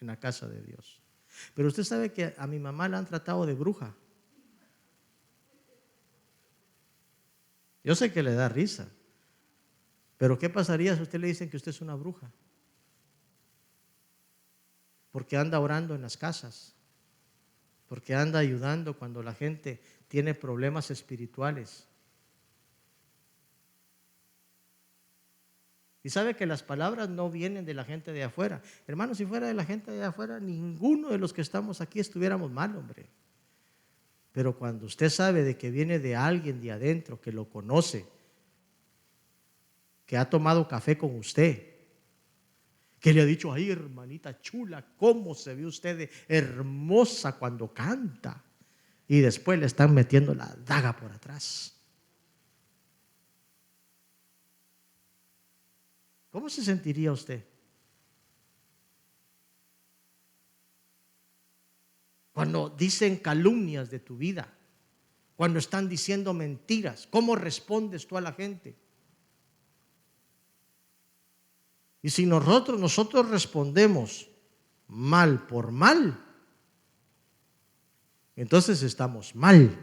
Speaker 1: en la casa de Dios. Pero usted sabe que a mi mamá la han tratado de bruja. Yo sé que le da risa, pero ¿qué pasaría si a usted le dicen que usted es una bruja? Porque anda orando en las casas, porque anda ayudando cuando la gente tiene problemas espirituales. Y sabe que las palabras no vienen de la gente de afuera. Hermano, si fuera de la gente de afuera, ninguno de los que estamos aquí estuviéramos mal, hombre. Pero cuando usted sabe de que viene de alguien de adentro, que lo conoce, que ha tomado café con usted, que le ha dicho: ay, hermanita chula, cómo se ve usted de hermosa cuando canta, y después le están metiendo la daga por atrás. ¿Cómo se sentiría usted? Cuando dicen calumnias de tu vida, cuando están diciendo mentiras, ¿cómo respondes tú a la gente? Y si nosotros respondemos mal por mal, entonces estamos mal.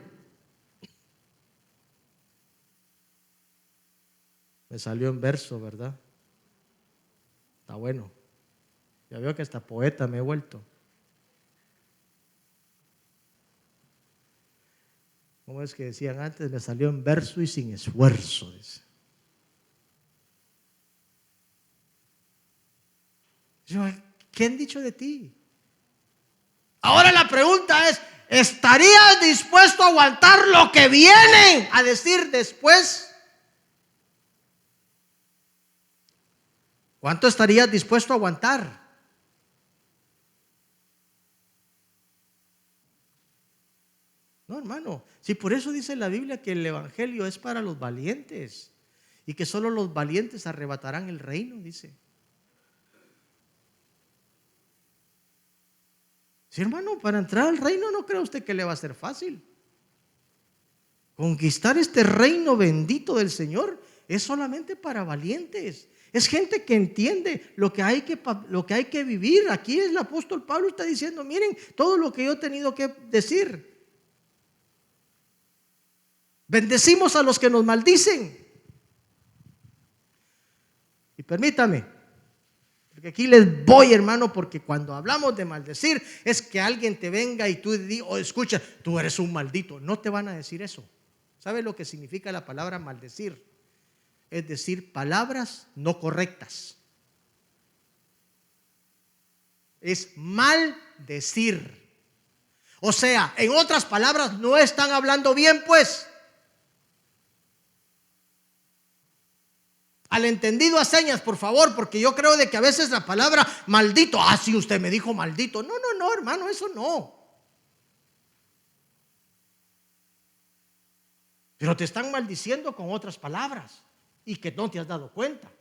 Speaker 1: Me salió en verso, ¿verdad? Está bueno. Ya veo que hasta poeta me he vuelto. ¿Cómo es que decían antes? Me salió en verso y sin esfuerzo, dice. ¿Qué han dicho de ti? Ahora la pregunta es: ¿estarías dispuesto a aguantar lo que vienen a decir después? ¿Cuánto estarías dispuesto a aguantar? No, hermano, si por eso dice la Biblia que el evangelio es para los valientes y que solo los valientes arrebatarán el reino, dice. Sí, hermano, para entrar al reino no cree usted que le va a ser fácil. Conquistar este reino bendito del Señor es solamente para valientes. Es gente que entiende lo que hay que vivir. Aquí el apóstol Pablo está diciendo: miren todo lo que yo he tenido que decir. Bendecimos a los que nos maldicen. Y permítame, porque aquí les voy, hermano, porque cuando hablamos de maldecir es que alguien te venga y tú digas: oh, escucha, tú eres un maldito. No te van a decir eso. ¿Sabe lo que significa la palabra maldecir? Es decir, palabras no correctas. Es maldecir. O sea, en otras palabras, no están hablando bien, pues. Al entendido a señas, por favor, porque yo creo de que a veces la palabra maldito, sí, usted me dijo maldito. No, hermano, eso no. Pero te están maldiciendo con otras palabras y que no te has dado cuenta.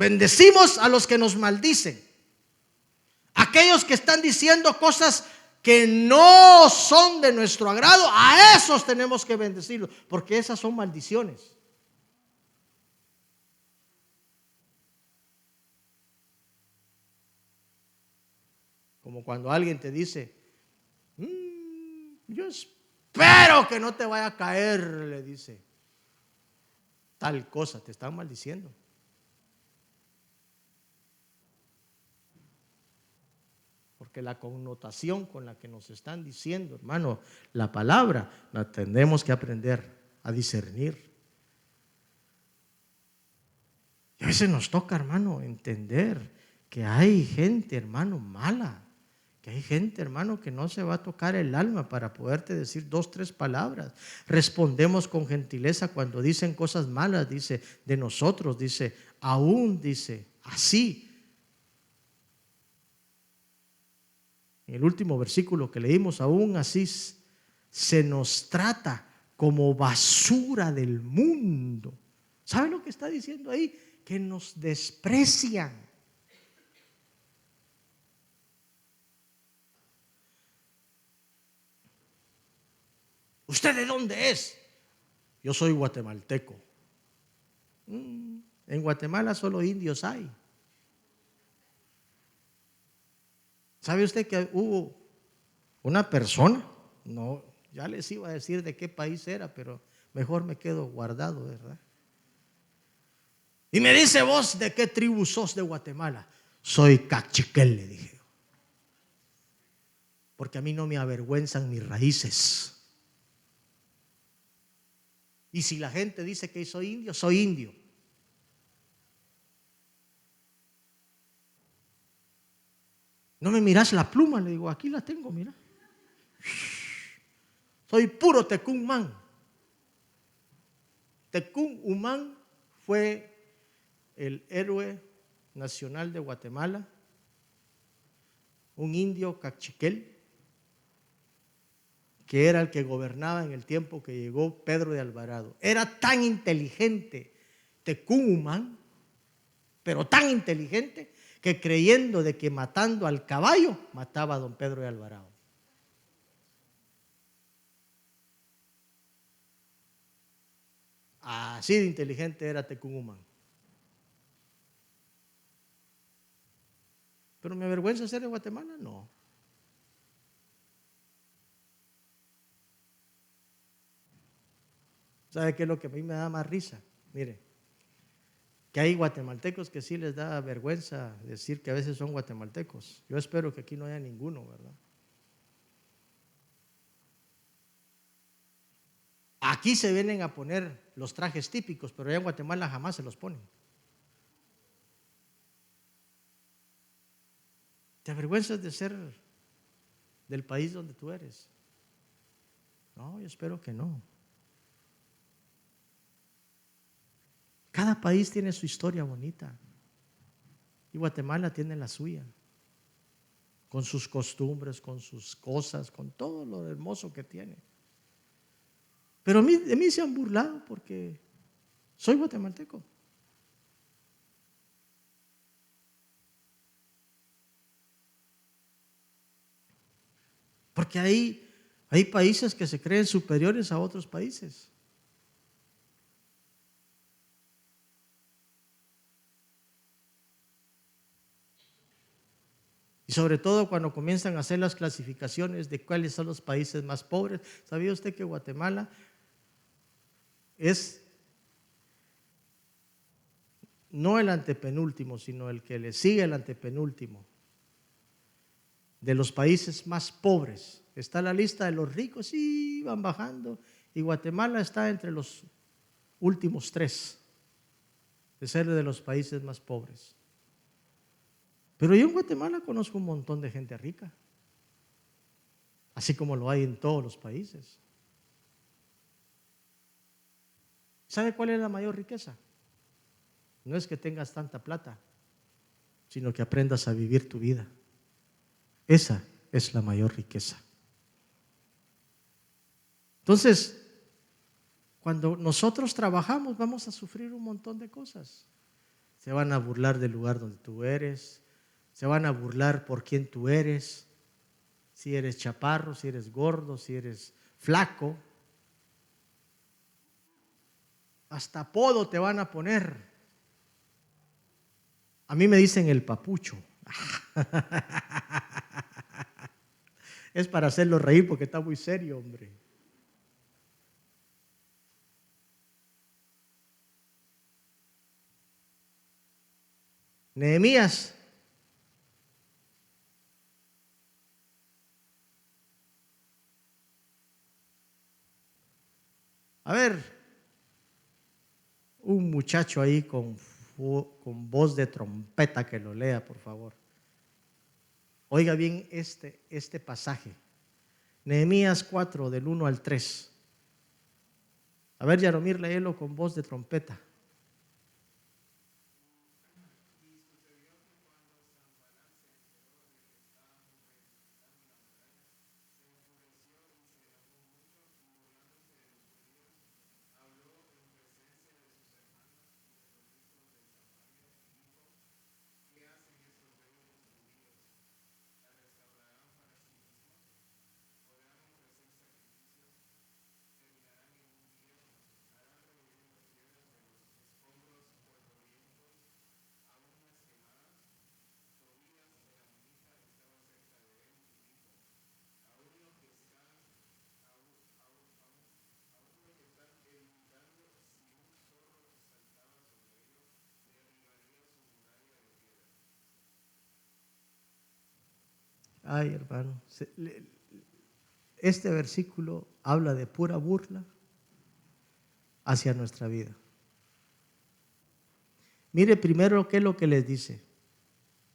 Speaker 1: Bendecimos a los que nos maldicen. Aquellos que están diciendo cosas que no son de nuestro agrado, a esos tenemos que bendecirlos, porque esas son maldiciones. Como cuando alguien te dice, yo espero que no te vaya a caer, le dice, tal cosa, te están maldiciendo. Porque la connotación con la que nos están diciendo, hermano, la palabra, la tenemos que aprender a discernir. Y a veces nos toca, hermano, entender que hay gente, hermano, mala. Que hay gente, hermano, que no se va a tocar el alma para poderte decir 2, 3 palabras. Respondemos con gentileza cuando dicen cosas malas, dice, de nosotros, dice, aún, dice, así. En el último versículo que leímos, aún así se nos trata como basura del mundo. ¿Sabe lo que está diciendo ahí? Que nos desprecian. ¿Usted de dónde es? Yo soy guatemalteco. En Guatemala solo indios hay. ¿Sabe usted que hubo una persona? No, ya les iba a decir de qué país era, pero mejor me quedo guardado, ¿verdad? Y me dice, vos, ¿de qué tribu sos de Guatemala? Soy cachiquel, le dije. Porque a mí no me avergüenzan mis raíces. Y si la gente dice que soy indio, soy indio. ¿No me mirás la pluma? Le digo, aquí la tengo, mira. Soy puro Tecumán. Tecumán fue el héroe nacional de Guatemala, un indio cachiquel, que era el que gobernaba en el tiempo que llegó Pedro de Alvarado. Era tan inteligente Tecumán, pero tan inteligente, que creyendo de que matando al caballo mataba a don Pedro de Alvarado. Así de inteligente era Tecumán. ¿Pero me avergüenza ser de Guatemala? No. ¿Sabe qué es lo que a mí me da más risa? Mire, que hay guatemaltecos que sí les da vergüenza decir que a veces son guatemaltecos. Yo espero que aquí no haya ninguno, ¿verdad? Aquí se vienen a poner los trajes típicos, pero allá en Guatemala jamás se los ponen. ¿Te avergüenzas de ser del país donde tú eres? No, yo espero que no. Cada país tiene su historia bonita y Guatemala tiene la suya, con sus costumbres, con sus cosas, con todo lo hermoso que tiene. Pero de mí se han burlado porque soy guatemalteco. Porque hay países que se creen superiores a otros países. Y sobre todo cuando comienzan a hacer las clasificaciones de cuáles son los países más pobres. ¿Sabía usted que Guatemala es no el antepenúltimo, sino el que le sigue el antepenúltimo de los países más pobres? Está la lista de los ricos y van bajando, y Guatemala está entre los últimos 3 de ser de los países más pobres. Pero yo en Guatemala conozco un montón de gente rica, así como lo hay en todos los países. ¿Sabe cuál es la mayor riqueza? No es que tengas tanta plata, sino que aprendas a vivir tu vida. Esa es la mayor riqueza. Entonces, cuando nosotros trabajamos, vamos a sufrir un montón de cosas. Se van a burlar del lugar donde tú eres. Se van a burlar por quién tú eres. Si eres chaparro, si eres gordo, si eres flaco. Hasta apodo te van a poner. A mí me dicen el papucho. Es para hacerlo reír porque está muy serio, hombre. Nehemías. A ver, un muchacho ahí con voz de trompeta que lo lea, por favor. Oiga bien este pasaje. Nehemías 4, del 1 al 3. A ver, Yaromir, léelo con voz de trompeta. Ay, hermano, este versículo habla de pura burla hacia nuestra vida. Mire primero qué es lo que les dice.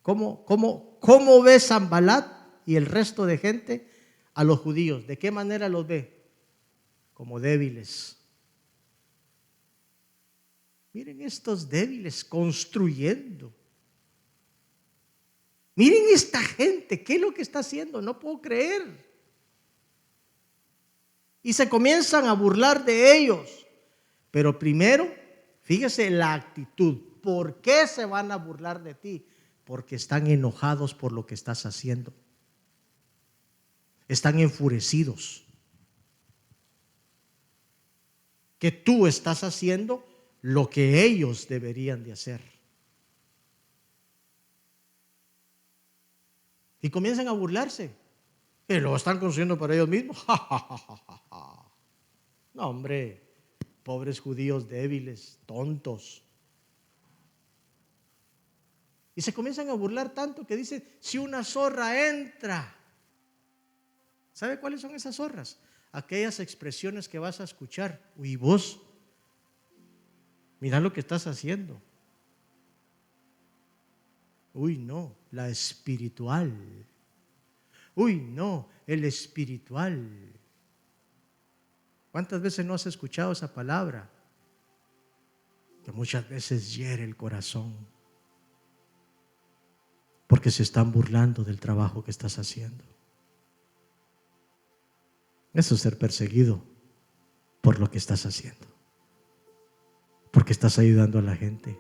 Speaker 1: ¿Cómo ve Sanbalat y el resto de gente a los judíos? ¿De qué manera los ve? Como débiles. Miren estos débiles construyendo. Miren esta gente, ¿qué es lo que está haciendo? No puedo creer. Y se comienzan a burlar de ellos. Pero primero, fíjese la actitud. ¿Por qué se van a burlar de ti? Porque están enojados por lo que estás haciendo. Están enfurecidos. Que tú estás haciendo lo que ellos deberían de hacer. Y comienzan a burlarse. Y lo están construyendo para ellos mismos. No, hombre, pobres judíos débiles, tontos. Y se comienzan a burlar tanto que dicen, si una zorra entra. ¿Sabe cuáles son esas zorras? Aquellas expresiones que vas a escuchar. Uy, vos, mira lo que estás haciendo. Uy, no, la espiritual. Uy, no, el espiritual. ¿Cuántas veces no has escuchado esa palabra? Que muchas veces hiere el corazón. Porque se están burlando del trabajo que estás haciendo. Eso es ser perseguido por lo que estás haciendo. Porque estás ayudando a la gente.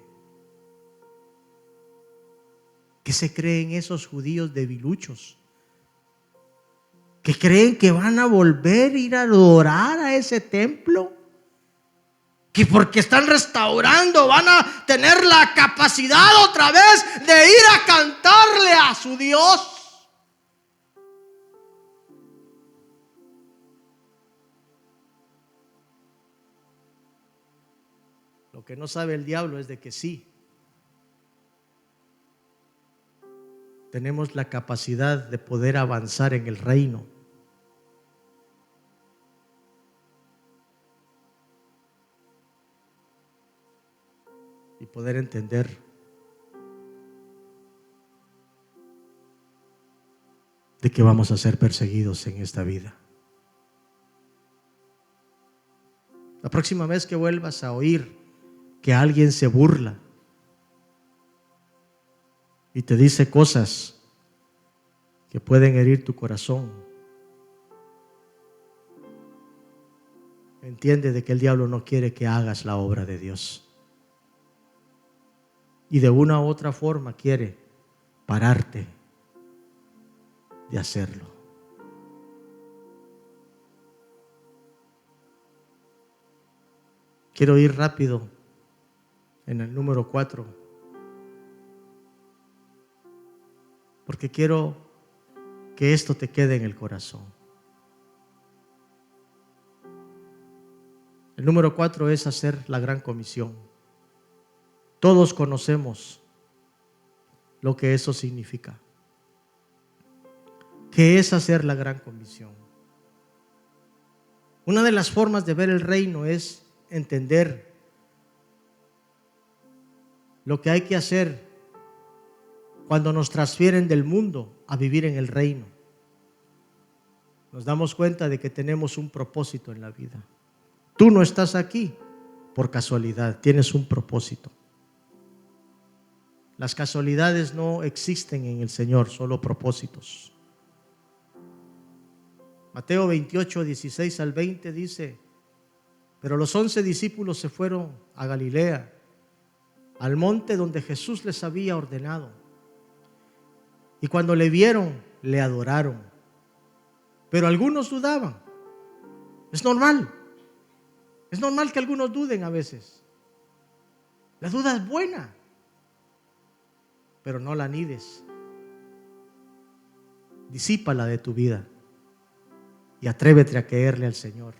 Speaker 1: ¿Qué se creen esos judíos debiluchos? Que creen que van a volver a ir a adorar a ese templo. Que porque están restaurando van a tener la capacidad otra vez de ir a cantarle a su Dios. Lo que no sabe el diablo es de que sí. Tenemos la capacidad de poder avanzar en el reino. Y poder entender de que vamos a ser perseguidos en esta vida. La próxima vez que vuelvas a oír que alguien se burla y te dice cosas que pueden herir tu corazón, entiende de que el diablo no quiere que hagas la obra de Dios. y de una u otra forma quiere pararte de hacerlo. Quiero ir rápido en el número 4, porque quiero que esto te quede en el corazón. El número 4 es hacer la gran comisión. Todos conocemos lo que eso significa. ¿Qué es hacer la gran comisión? Una de las formas de ver el reino es entender lo que hay que hacer cuando nos transfieren del mundo a vivir en el reino. Nos damos cuenta de que tenemos un propósito en la vida. Tú no estás aquí por casualidad, tienes un propósito. Las casualidades no existen en el Señor, solo propósitos. Mateo 28, 16 al 20 dice: pero los 11 discípulos se fueron a Galilea, al monte donde Jesús les había ordenado. Y cuando le vieron, le adoraron. Pero algunos dudaban. Es normal. Es normal que algunos duden a veces. La duda es buena, pero no la anides. Disípala de tu vida y atrévete a creerle al Señor.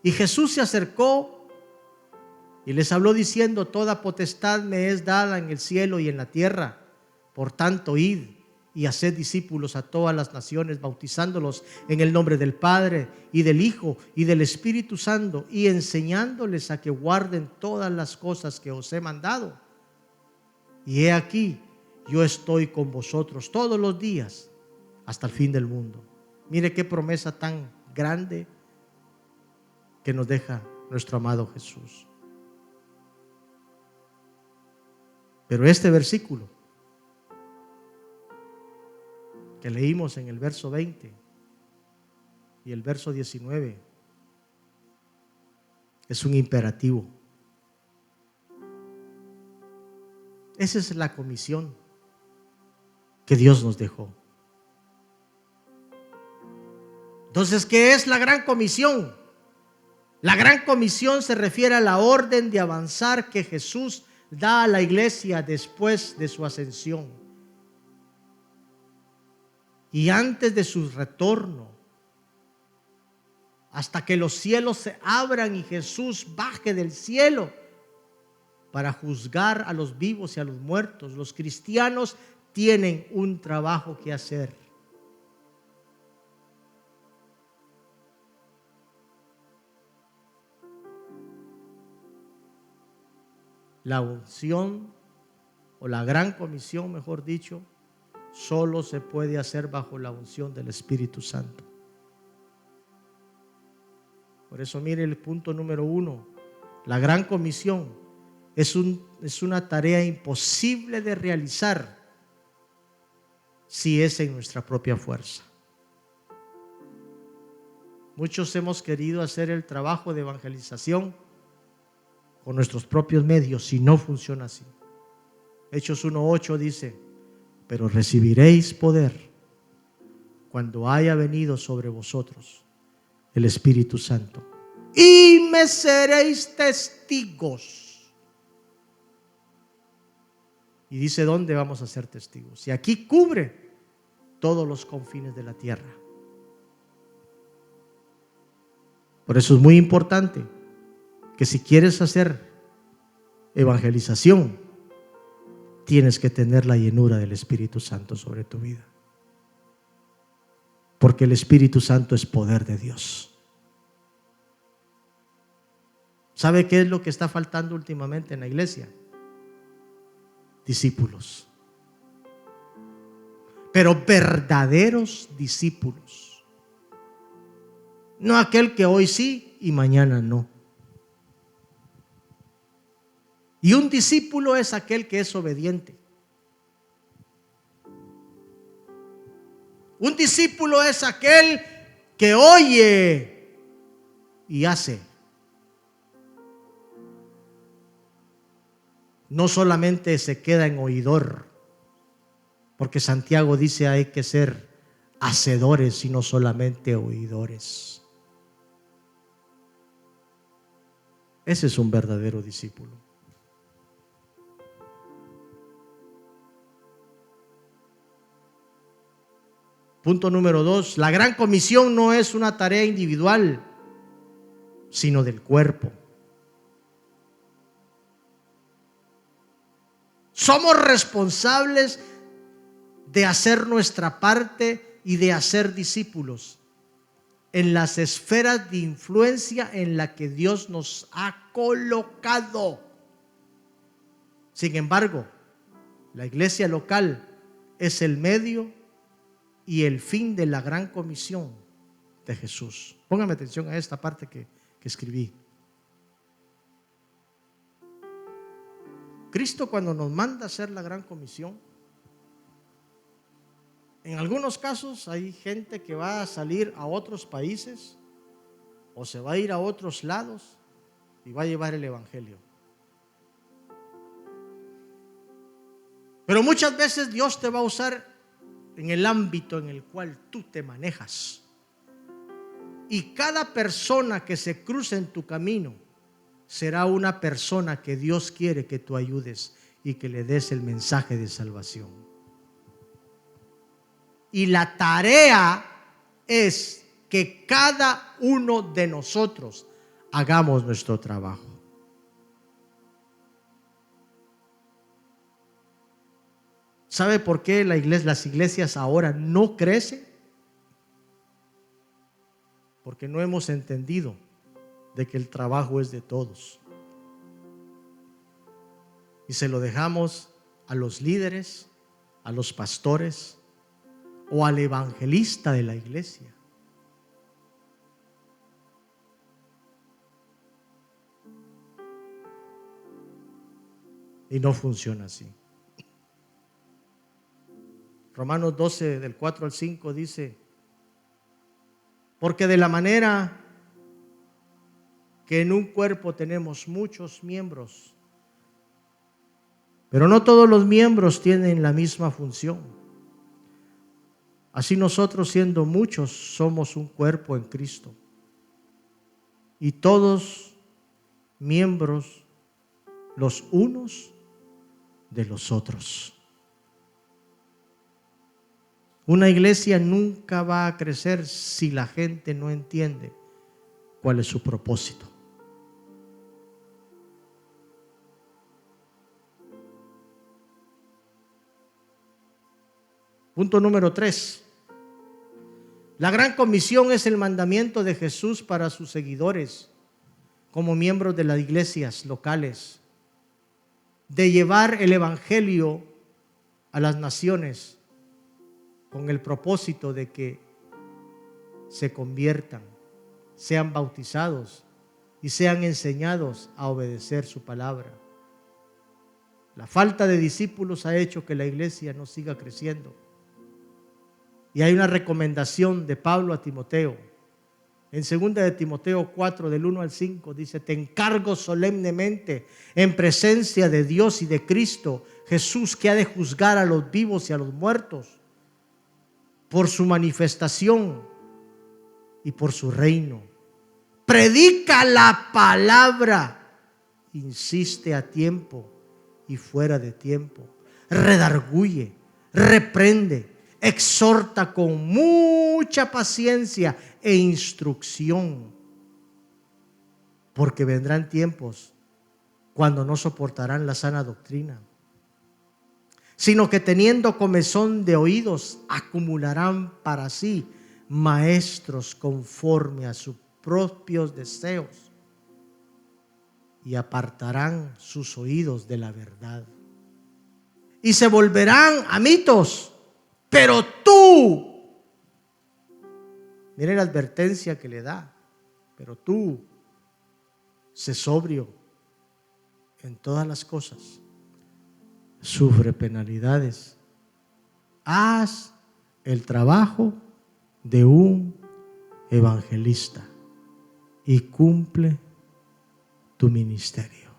Speaker 1: Y Jesús se acercó y les habló diciendo: toda potestad me es dada en el cielo y en la tierra. Por tanto, id y haced discípulos a todas las naciones, bautizándolos en el nombre del Padre y del Hijo y del Espíritu Santo, y enseñándoles a que guarden todas las cosas que os he mandado. Y he aquí, yo estoy con vosotros todos los días hasta el fin del mundo. Mire qué promesa tan grande que nos deja nuestro amado Jesús. Pero este versículo que leímos en el verso 20 y el verso 19 es un imperativo. Esa es la comisión que Dios nos dejó. Entonces, ¿qué es la gran comisión? La gran comisión se refiere a la orden de avanzar que Jesús da a la iglesia después de su ascensión y antes de su retorno, hasta que los cielos se abran y Jesús baje del cielo para juzgar a los vivos y a los muertos. Los cristianos tienen un trabajo que hacer. La unción, o la gran comisión, mejor dicho, solo se puede hacer bajo la unción del Espíritu Santo. Por eso mire el punto número 1. La gran comisión es una tarea imposible de realizar si es en nuestra propia fuerza. Muchos hemos querido hacer el trabajo de evangelización con nuestros propios medios y no funciona así. Hechos 1:8 dice: pero recibiréis poder cuando haya venido sobre vosotros el Espíritu Santo, y me seréis testigos. Y dice dónde vamos a ser testigos. Y aquí cubre todos los confines de la tierra. Por eso es muy importante que si quieres hacer evangelización, tienes que tener la llenura del Espíritu Santo sobre tu vida. Porque el Espíritu Santo es poder de Dios. ¿Sabe qué es lo que está faltando últimamente en la iglesia? Discípulos. Pero verdaderos discípulos. No aquel que hoy sí y mañana no. Y un discípulo es aquel que es obediente. Un discípulo es aquel que oye y hace. no solamente se queda en oidor, porque Santiago dice hay que ser hacedores y no solamente oidores. Ese es un verdadero discípulo. Punto número 2, la gran comisión no es una tarea individual, sino del cuerpo. Somos responsables de hacer nuestra parte y de hacer discípulos en las esferas de influencia en la que Dios nos ha colocado. Sin embargo, la iglesia local es el medio y el fin de la gran comisión de Jesús. Póngame atención a esta parte que escribí. Cristo, cuando nos manda a hacer la gran comisión, en algunos casos hay gente que va a salir a otros países o se va a ir a otros lados y va a llevar el evangelio. Pero muchas veces Dios te va a usar en el ámbito en el cual tú te manejas. Y cada persona que se cruce en tu camino será una persona que Dios quiere que tú ayudes y que le des el mensaje de salvación. Y la tarea es que cada uno de nosotros hagamos nuestro trabajo. ¿Sabe por qué las iglesias ahora no crecen? Porque no hemos entendido de que el trabajo es de todos. Y se lo dejamos a los líderes, a los pastores o al evangelista de la iglesia. Y no funciona así. Romanos 12, del 4 al 5 dice: porque de la manera que en un cuerpo tenemos muchos miembros, pero no todos los miembros tienen la misma función. Así nosotros, siendo muchos, somos un cuerpo en Cristo, y todos miembros los unos de los otros. Una iglesia nunca va a crecer si la gente no entiende cuál es su propósito. Punto número 3. La gran comisión es el mandamiento de Jesús para sus seguidores como miembros de las iglesias locales, de llevar el evangelio a las naciones con el propósito de que se conviertan, sean bautizados y sean enseñados a obedecer su palabra. La falta de discípulos ha hecho que la iglesia no siga creciendo. Y hay una recomendación de Pablo a Timoteo. En 2 de Timoteo 4, del 1 al 5, dice: te encargo solemnemente en presencia de Dios y de Cristo Jesús, que ha de juzgar a los vivos y a los muertos, por su manifestación y por su reino. Predica la palabra, insiste a tiempo y fuera de tiempo, redarguye, reprende, exhorta con mucha paciencia e instrucción, porque vendrán tiempos cuando no soportarán la sana doctrina, sino que teniendo comezón de oídos, acumularán para sí maestros conforme a sus propios deseos, y apartarán sus oídos de la verdad, y se volverán a mitos. Pero tú, mire la advertencia que le da, pero tú, sé sobrio en todas las cosas, sufre penalidades, haz el trabajo de un evangelista y cumple tu ministerio.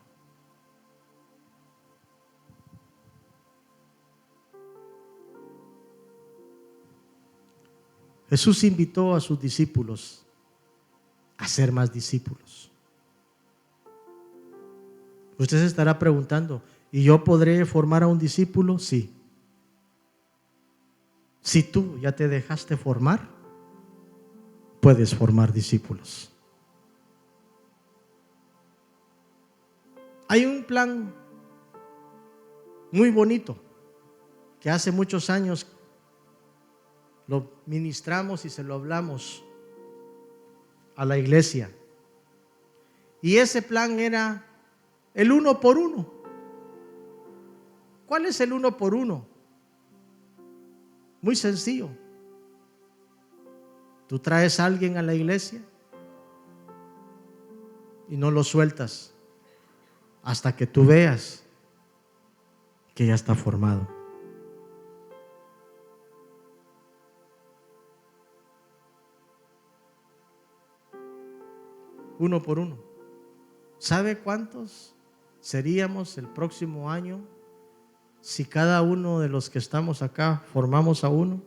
Speaker 1: Jesús invitó a sus discípulos a ser más discípulos. Usted se estará preguntando, ¿y yo podré formar a un discípulo? Sí. Si tú ya te dejaste formar, puedes formar discípulos. Hay un plan muy bonito que hace muchos años lo ministramos y se lo hablamos a la iglesia. Y ese plan era el 1 por 1. ¿Cuál es el 1 por 1? Muy sencillo. Tú traes a alguien a la iglesia y no lo sueltas hasta que tú veas que ya está formado. Uno por uno. ¿Sabe cuántos seríamos el próximo año si cada uno de los que estamos acá formamos a uno?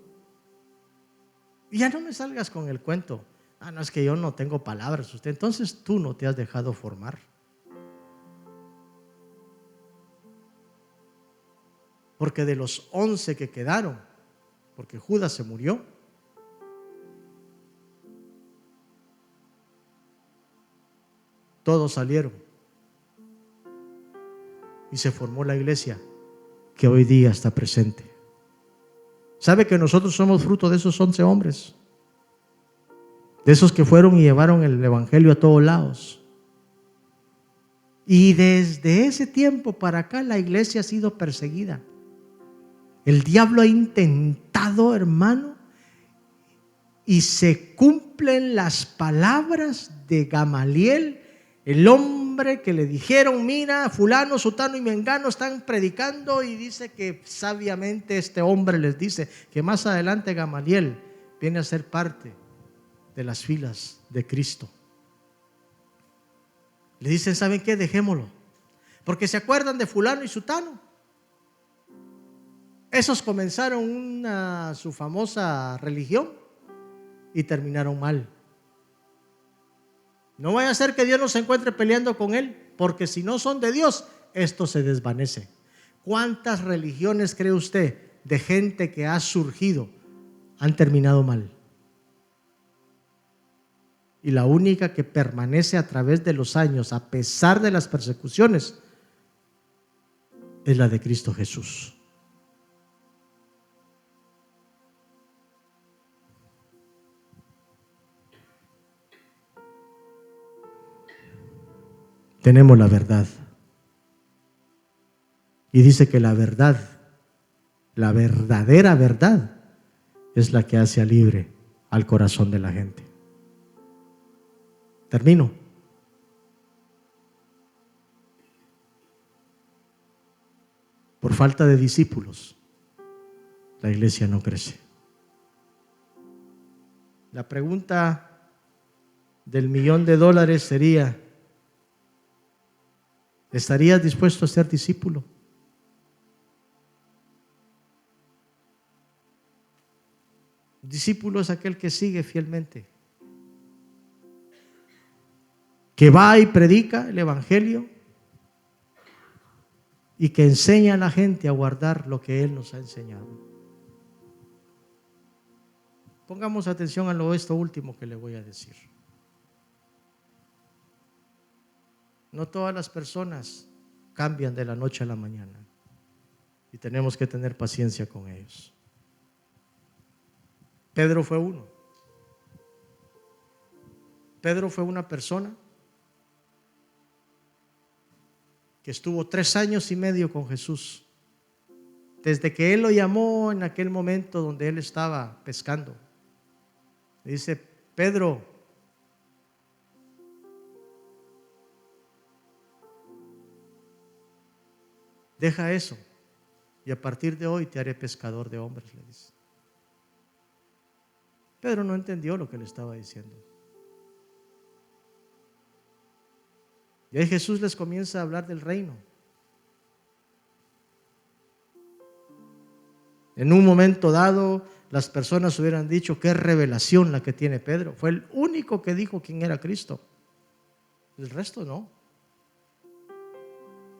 Speaker 1: Y ya no me salgas con el cuento. No, es que yo no tengo palabras. Usted, entonces tú no te has dejado formar. Porque de los 11 que quedaron, porque Judas se murió, todos salieron y se formó la iglesia que hoy día está presente. ¿Sabe que nosotros somos fruto de esos 11 hombres? De esos que fueron y llevaron el evangelio a todos lados. Y desde ese tiempo para acá la iglesia ha sido perseguida. El diablo ha intentado, hermano, y se cumplen las palabras de Gamaliel, el hombre que le dijeron: mira, fulano, sutano y mengano están predicando, y dice que sabiamente este hombre les dice que más adelante Gamaliel viene a ser parte de las filas de Cristo. Le dicen: ¿saben qué? Dejémoslo, porque se acuerdan de fulano y sutano. Esos comenzaron su famosa religión y terminaron mal. No vaya a ser que Dios nos encuentre peleando con él, porque si no son de Dios, esto se desvanece. ¿Cuántas religiones cree usted de gente que ha surgido han terminado mal? Y la única que permanece a través de los años, a pesar de las persecuciones, es la de Cristo Jesús. Tenemos la verdad. Y dice que la verdad, la verdadera verdad, es la que hace libre al corazón de la gente. Termino. Por falta de discípulos, la iglesia no crece. La pregunta del $1.000.000 sería: ¿estarías dispuesto a ser discípulo? Discípulo es aquel que sigue fielmente, que va y predica el evangelio y que enseña a la gente a guardar lo que Él nos ha enseñado. Pongamos atención a esto último que le voy a decir. No todas las personas cambian de la noche a la mañana y tenemos que tener paciencia con ellos. Pedro fue uno. Pedro fue una persona que estuvo 3 años y medio con Jesús, desde que Él lo llamó en aquel momento donde Él estaba pescando. Le dice: Pedro, deja eso y a partir de hoy te haré pescador de hombres, le dice. Pedro no entendió lo que le estaba diciendo. Y ahí Jesús les comienza a hablar del reino. En un momento dado, las personas hubieran dicho: qué revelación la que tiene Pedro. Fue el único que dijo quién era Cristo. El resto no.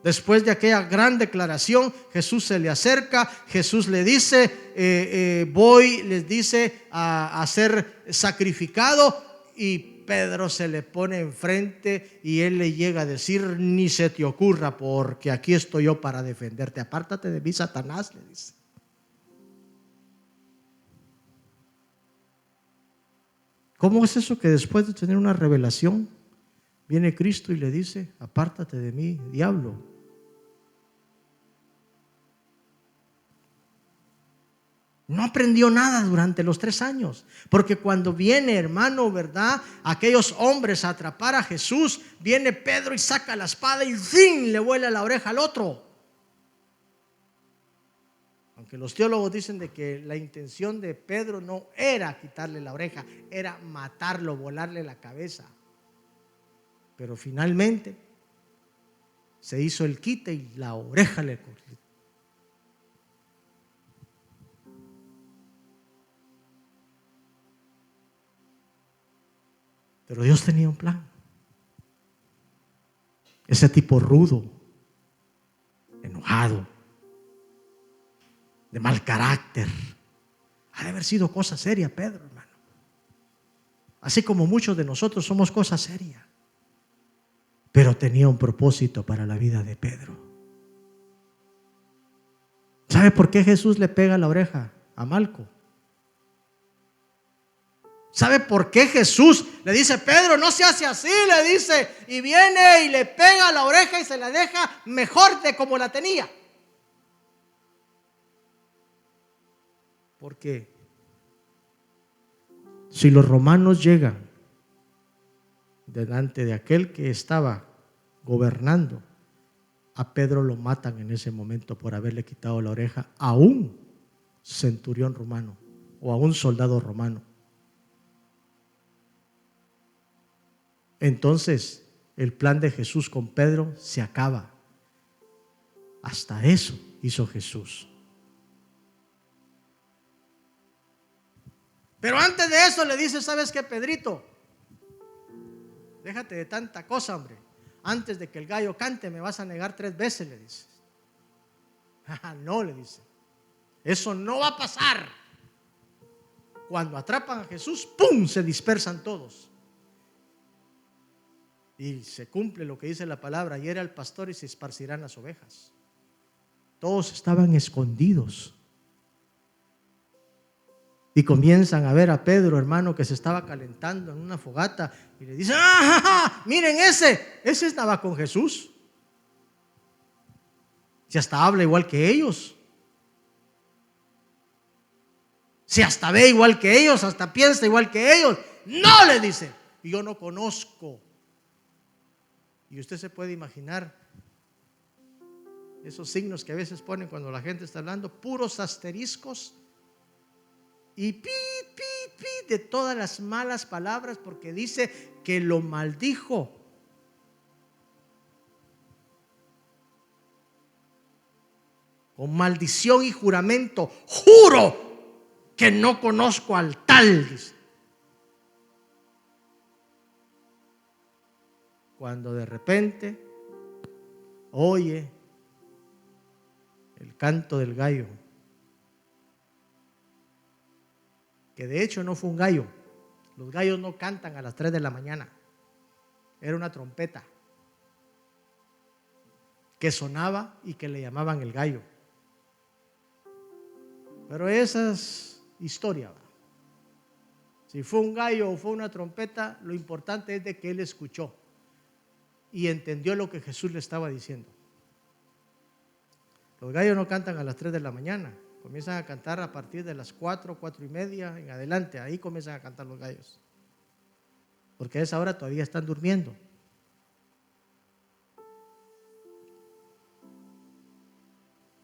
Speaker 1: Después de aquella gran declaración, Jesús se le acerca. Jesús le dice: voy, les dice, a ser sacrificado. Y Pedro se le pone enfrente y él le llega a decir: ni se te ocurra, porque aquí estoy yo para defenderte. Apártate de mí, Satanás, le dice. ¿Cómo es eso que después de tener una revelación viene Cristo y le dice: apártate de mí, diablo? No aprendió nada durante los 3 años, porque cuando viene, hermano, ¿verdad?, aquellos hombres a atrapar a Jesús, viene Pedro y saca la espada y ¡fin!, le vuela la oreja al otro. Aunque los teólogos dicen de que la intención de Pedro no era quitarle la oreja, era matarlo, volarle la cabeza. Pero finalmente se hizo el quite y la oreja le cortó. Pero Dios tenía un plan. Ese tipo rudo, enojado, de mal carácter, ha de haber sido cosa seria, Pedro, hermano. Así como muchos de nosotros somos cosa seria. Pero tenía un propósito para la vida de Pedro. ¿Sabe por qué Jesús le pega la oreja a Malco? ¿Sabe por qué Jesús le dice: Pedro, no se hace así? Le dice, y viene y le pega la oreja y se la deja mejor de como la tenía. Porque si los romanos llegan delante de aquel que estaba gobernando, a Pedro lo matan en ese momento por haberle quitado la oreja a un centurión romano o a un soldado romano. Entonces el plan de Jesús con Pedro se acaba. Hasta eso hizo Jesús. Pero antes de eso le dice: ¿sabes qué, Pedrito? Déjate de tanta cosa, hombre. Antes de que el gallo cante me vas a negar 3 veces, le dice. No, le dice, eso no va a pasar. Cuando atrapan a Jesús, ¡pum!, se dispersan todos. Y se cumple lo que dice la palabra: hiera al pastor y se esparcirán las ovejas. Todos estaban escondidos. Y comienzan a ver a Pedro, hermano, que se estaba calentando en una fogata, y le dicen: miren, ese estaba con Jesús. Si hasta habla igual que ellos, si hasta ve igual que ellos, hasta piensa igual que ellos. No, le dice, y yo no conozco. Y usted se puede imaginar esos signos que a veces ponen cuando la gente está hablando, puros asteriscos y pi, pi, pi, de todas las malas palabras, porque dice que lo maldijo. Con maldición y juramento, juro que no conozco al tal, dice. Cuando de repente oye el canto del gallo, que de hecho no fue un gallo. Los gallos no cantan a las 3 de la mañana. Era una trompeta que sonaba y que le llamaban el gallo. Pero esa es historia, ¿va? Si fue un gallo o fue una trompeta, lo importante es de que él escuchó y entendió lo que Jesús le estaba diciendo. Los gallos no cantan a las 3 de la mañana. Comienzan a cantar a partir de las 4, 4 y media en adelante. Ahí comienzan a cantar los gallos, porque a esa hora todavía están durmiendo.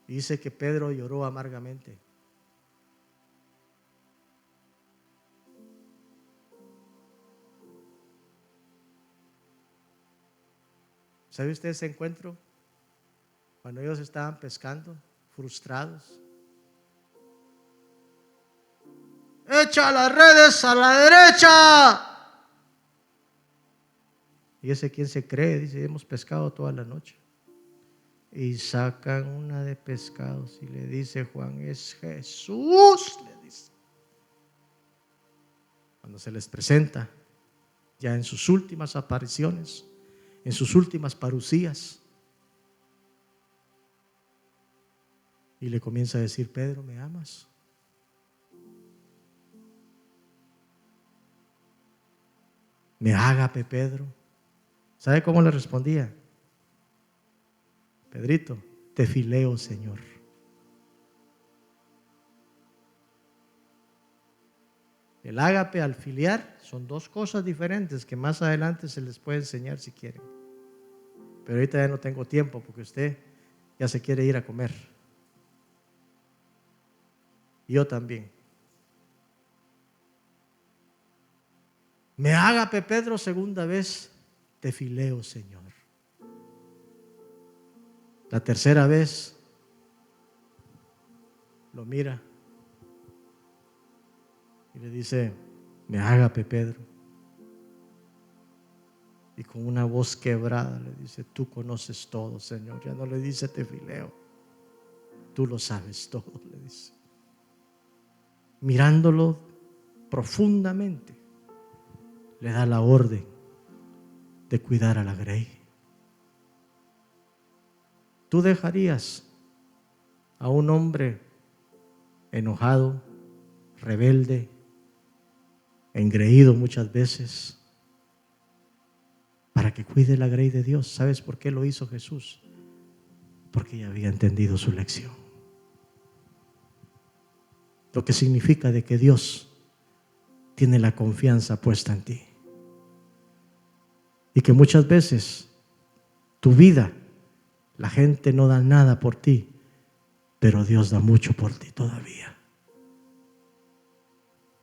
Speaker 1: Dice que Pedro lloró amargamente. ¿Sabe usted ese encuentro? Cuando ellos estaban pescando, frustrados, echa las redes a la derecha. Y ese quien se cree, dice, hemos pescado toda la noche. Y sacan una de pescados y le dice Juan, es Jesús, le dice. Cuando se les presenta, ya en sus últimas apariciones, en sus últimas parucías, y le comienza a decir, Pedro, ¿me amas? Me ágape, Pedro. ¿Sabe cómo le respondía? Pedrito, te fileo, Señor. El ágape al filiar son dos cosas diferentes que más adelante se les puede enseñar si quieren. Pero ahorita ya no tengo tiempo porque usted ya se quiere ir a comer. Yo también. Me ágape, Pedro, segunda vez, te fileo, Señor. La tercera vez lo mira y le dice, me ágape, Pedro. Y con una voz quebrada le dice, tú conoces todo, Señor. Ya no le dice te fileo, tú lo sabes todo, le dice. Mirándolo profundamente, le da la orden de cuidar a la grey. ¿Tú dejarías a un hombre enojado, rebelde, engreído muchas veces, para que cuide la grey de Dios? ¿Sabes por qué lo hizo Jesús? Porque ya había entendido su lección. Lo que significa de que Dios tiene la confianza puesta en ti. Y que muchas veces tu vida, la gente no da nada por ti, pero Dios da mucho por ti todavía.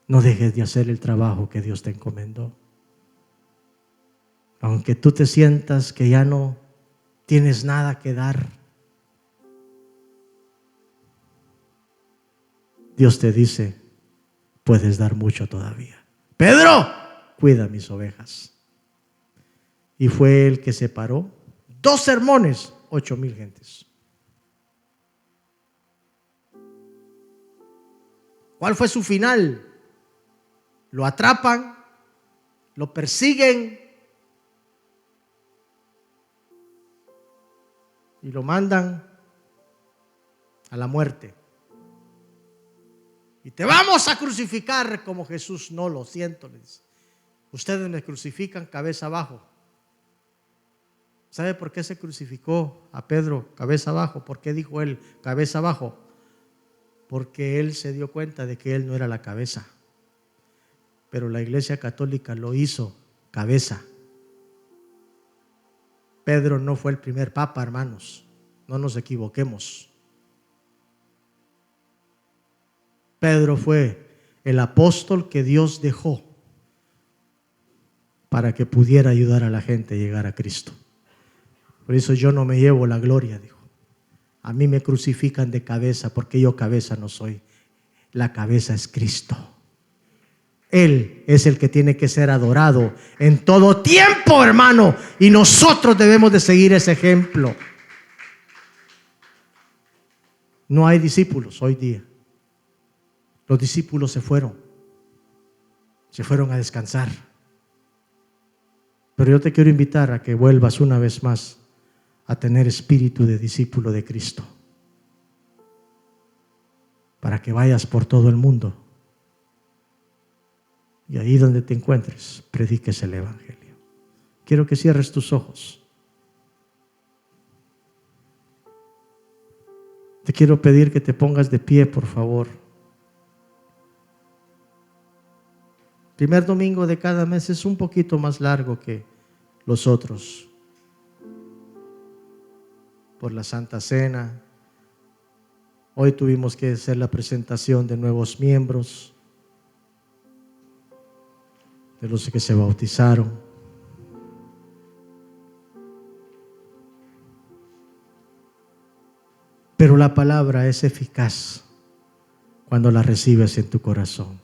Speaker 1: No dejes de hacer el trabajo que Dios te encomendó. Aunque tú te sientas que ya no tienes nada que dar, Dios te dice, puedes dar mucho todavía. Pedro, cuida mis ovejas. Y fue el que se paró 2 sermones, 8,000 gentes. ¿Cuál fue su final? Lo atrapan, lo persiguen y lo mandan a la muerte. Y te vamos a crucificar como Jesús. No, lo siento, le dice. Ustedes me crucifican cabeza abajo. ¿Sabe por qué se crucificó a Pedro cabeza abajo? ¿Por qué dijo él cabeza abajo? Porque él se dio cuenta de que él no era la cabeza. Pero la Iglesia Católica lo hizo cabeza. Pedro no fue el primer papa, hermanos. No nos equivoquemos. Pedro fue el apóstol que Dios dejó para que pudiera ayudar a la gente a llegar a Cristo. Por eso yo no me llevo la gloria, dijo. A mí me crucifican de cabeza porque yo cabeza no soy. La cabeza es Cristo. Él es el que tiene que ser adorado en todo tiempo, hermano. Y nosotros debemos de seguir ese ejemplo. No hay discípulos hoy día. Los discípulos se fueron a descansar. Pero yo te quiero invitar a que vuelvas una vez más a tener espíritu de discípulo de Cristo, para que vayas por todo el mundo y ahí donde te encuentres prediques el evangelio. Quiero que cierres tus ojos. Te quiero pedir que te pongas de pie, por favor. Primer domingo de cada mes es un poquito más largo que los otros, por la Santa Cena. Hoy tuvimos que hacer la presentación de nuevos miembros, de los que se bautizaron. Pero la palabra es eficaz cuando la recibes en tu corazón.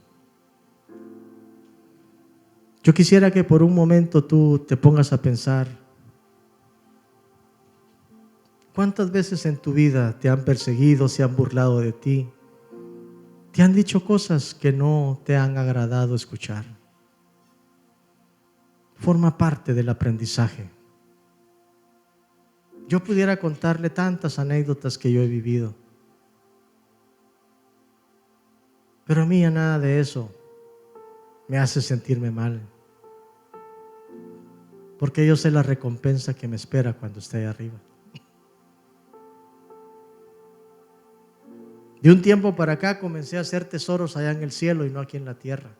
Speaker 1: Yo quisiera que por un momento tú te pongas a pensar, ¿cuántas veces en tu vida te han perseguido, se han burlado de ti? Te han dicho cosas que no te han agradado escuchar. Forma parte del aprendizaje. Yo pudiera contarle tantas anécdotas que yo he vivido, pero a mí nada de eso me hace sentirme mal, porque yo sé la recompensa que me espera cuando esté ahí arriba. De un tiempo para acá comencé a hacer tesoros allá en el cielo y no aquí en la tierra.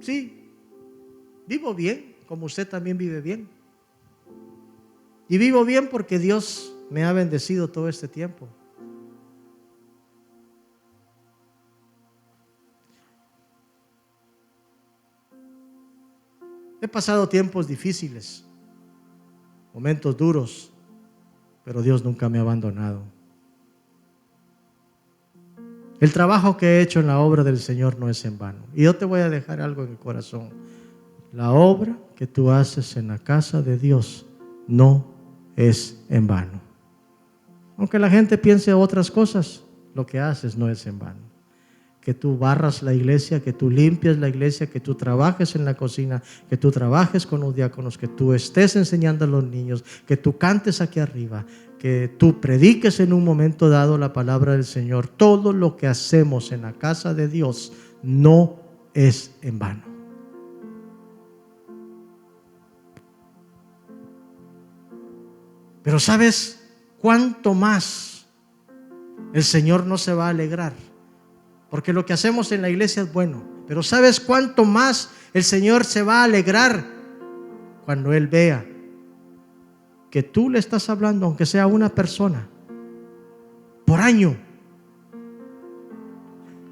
Speaker 1: Sí, vivo bien, como usted también vive bien. Y vivo bien porque Dios me ha bendecido todo este tiempo. He pasado tiempos difíciles, momentos duros, pero Dios nunca me ha abandonado. El trabajo que he hecho en la obra del Señor no es en vano. Y yo te voy a dejar algo en el corazón. La obra que tú haces en la casa de Dios no es en vano. Aunque la gente piense otras cosas, lo que haces no es en vano. Que tú barras la iglesia, que tú limpies la iglesia, que tú trabajes en la cocina, que tú trabajes con los diáconos, que tú estés enseñando a los niños, que tú cantes aquí arriba, que tú prediques en un momento dado la palabra del Señor. Todo lo que hacemos en la casa de Dios no es en vano. Pero ¿sabes cuánto más el Señor no se va a alegrar? Porque lo que hacemos en la iglesia es bueno, pero ¿sabes cuánto más el Señor se va a alegrar cuando Él vea que tú le estás hablando, aunque sea a una persona, por año,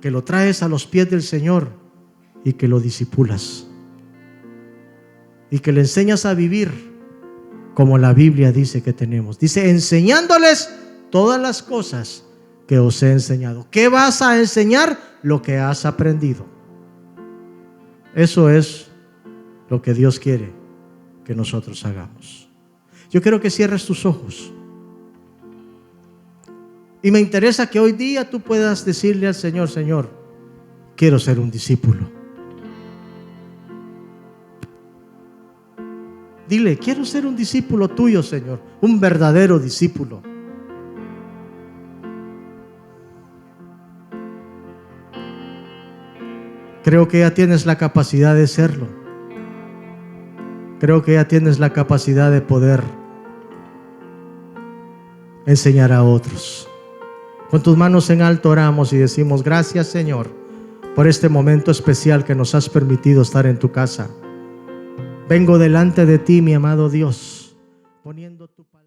Speaker 1: que lo traes a los pies del Señor y que lo discipulas y que le enseñas a vivir como la Biblia dice que tenemos? Dice, enseñándoles todas las cosas que os he enseñado. ¿Qué vas a enseñar? Lo que has aprendido. Eso es lo que Dios quiere que nosotros hagamos. Yo quiero que cierres tus ojos. Y me interesa que hoy día tú puedas decirle al Señor, Señor, quiero ser un discípulo. Dile, quiero ser un discípulo tuyo, Señor, un verdadero discípulo. Creo que ya tienes la capacidad de serlo. Creo que ya tienes la capacidad de poder enseñar a otros. Con tus manos en alto oramos y decimos, gracias, Señor, por este momento especial que nos has permitido estar en tu casa. Vengo delante de ti, mi amado Dios, poniendo tu palabra.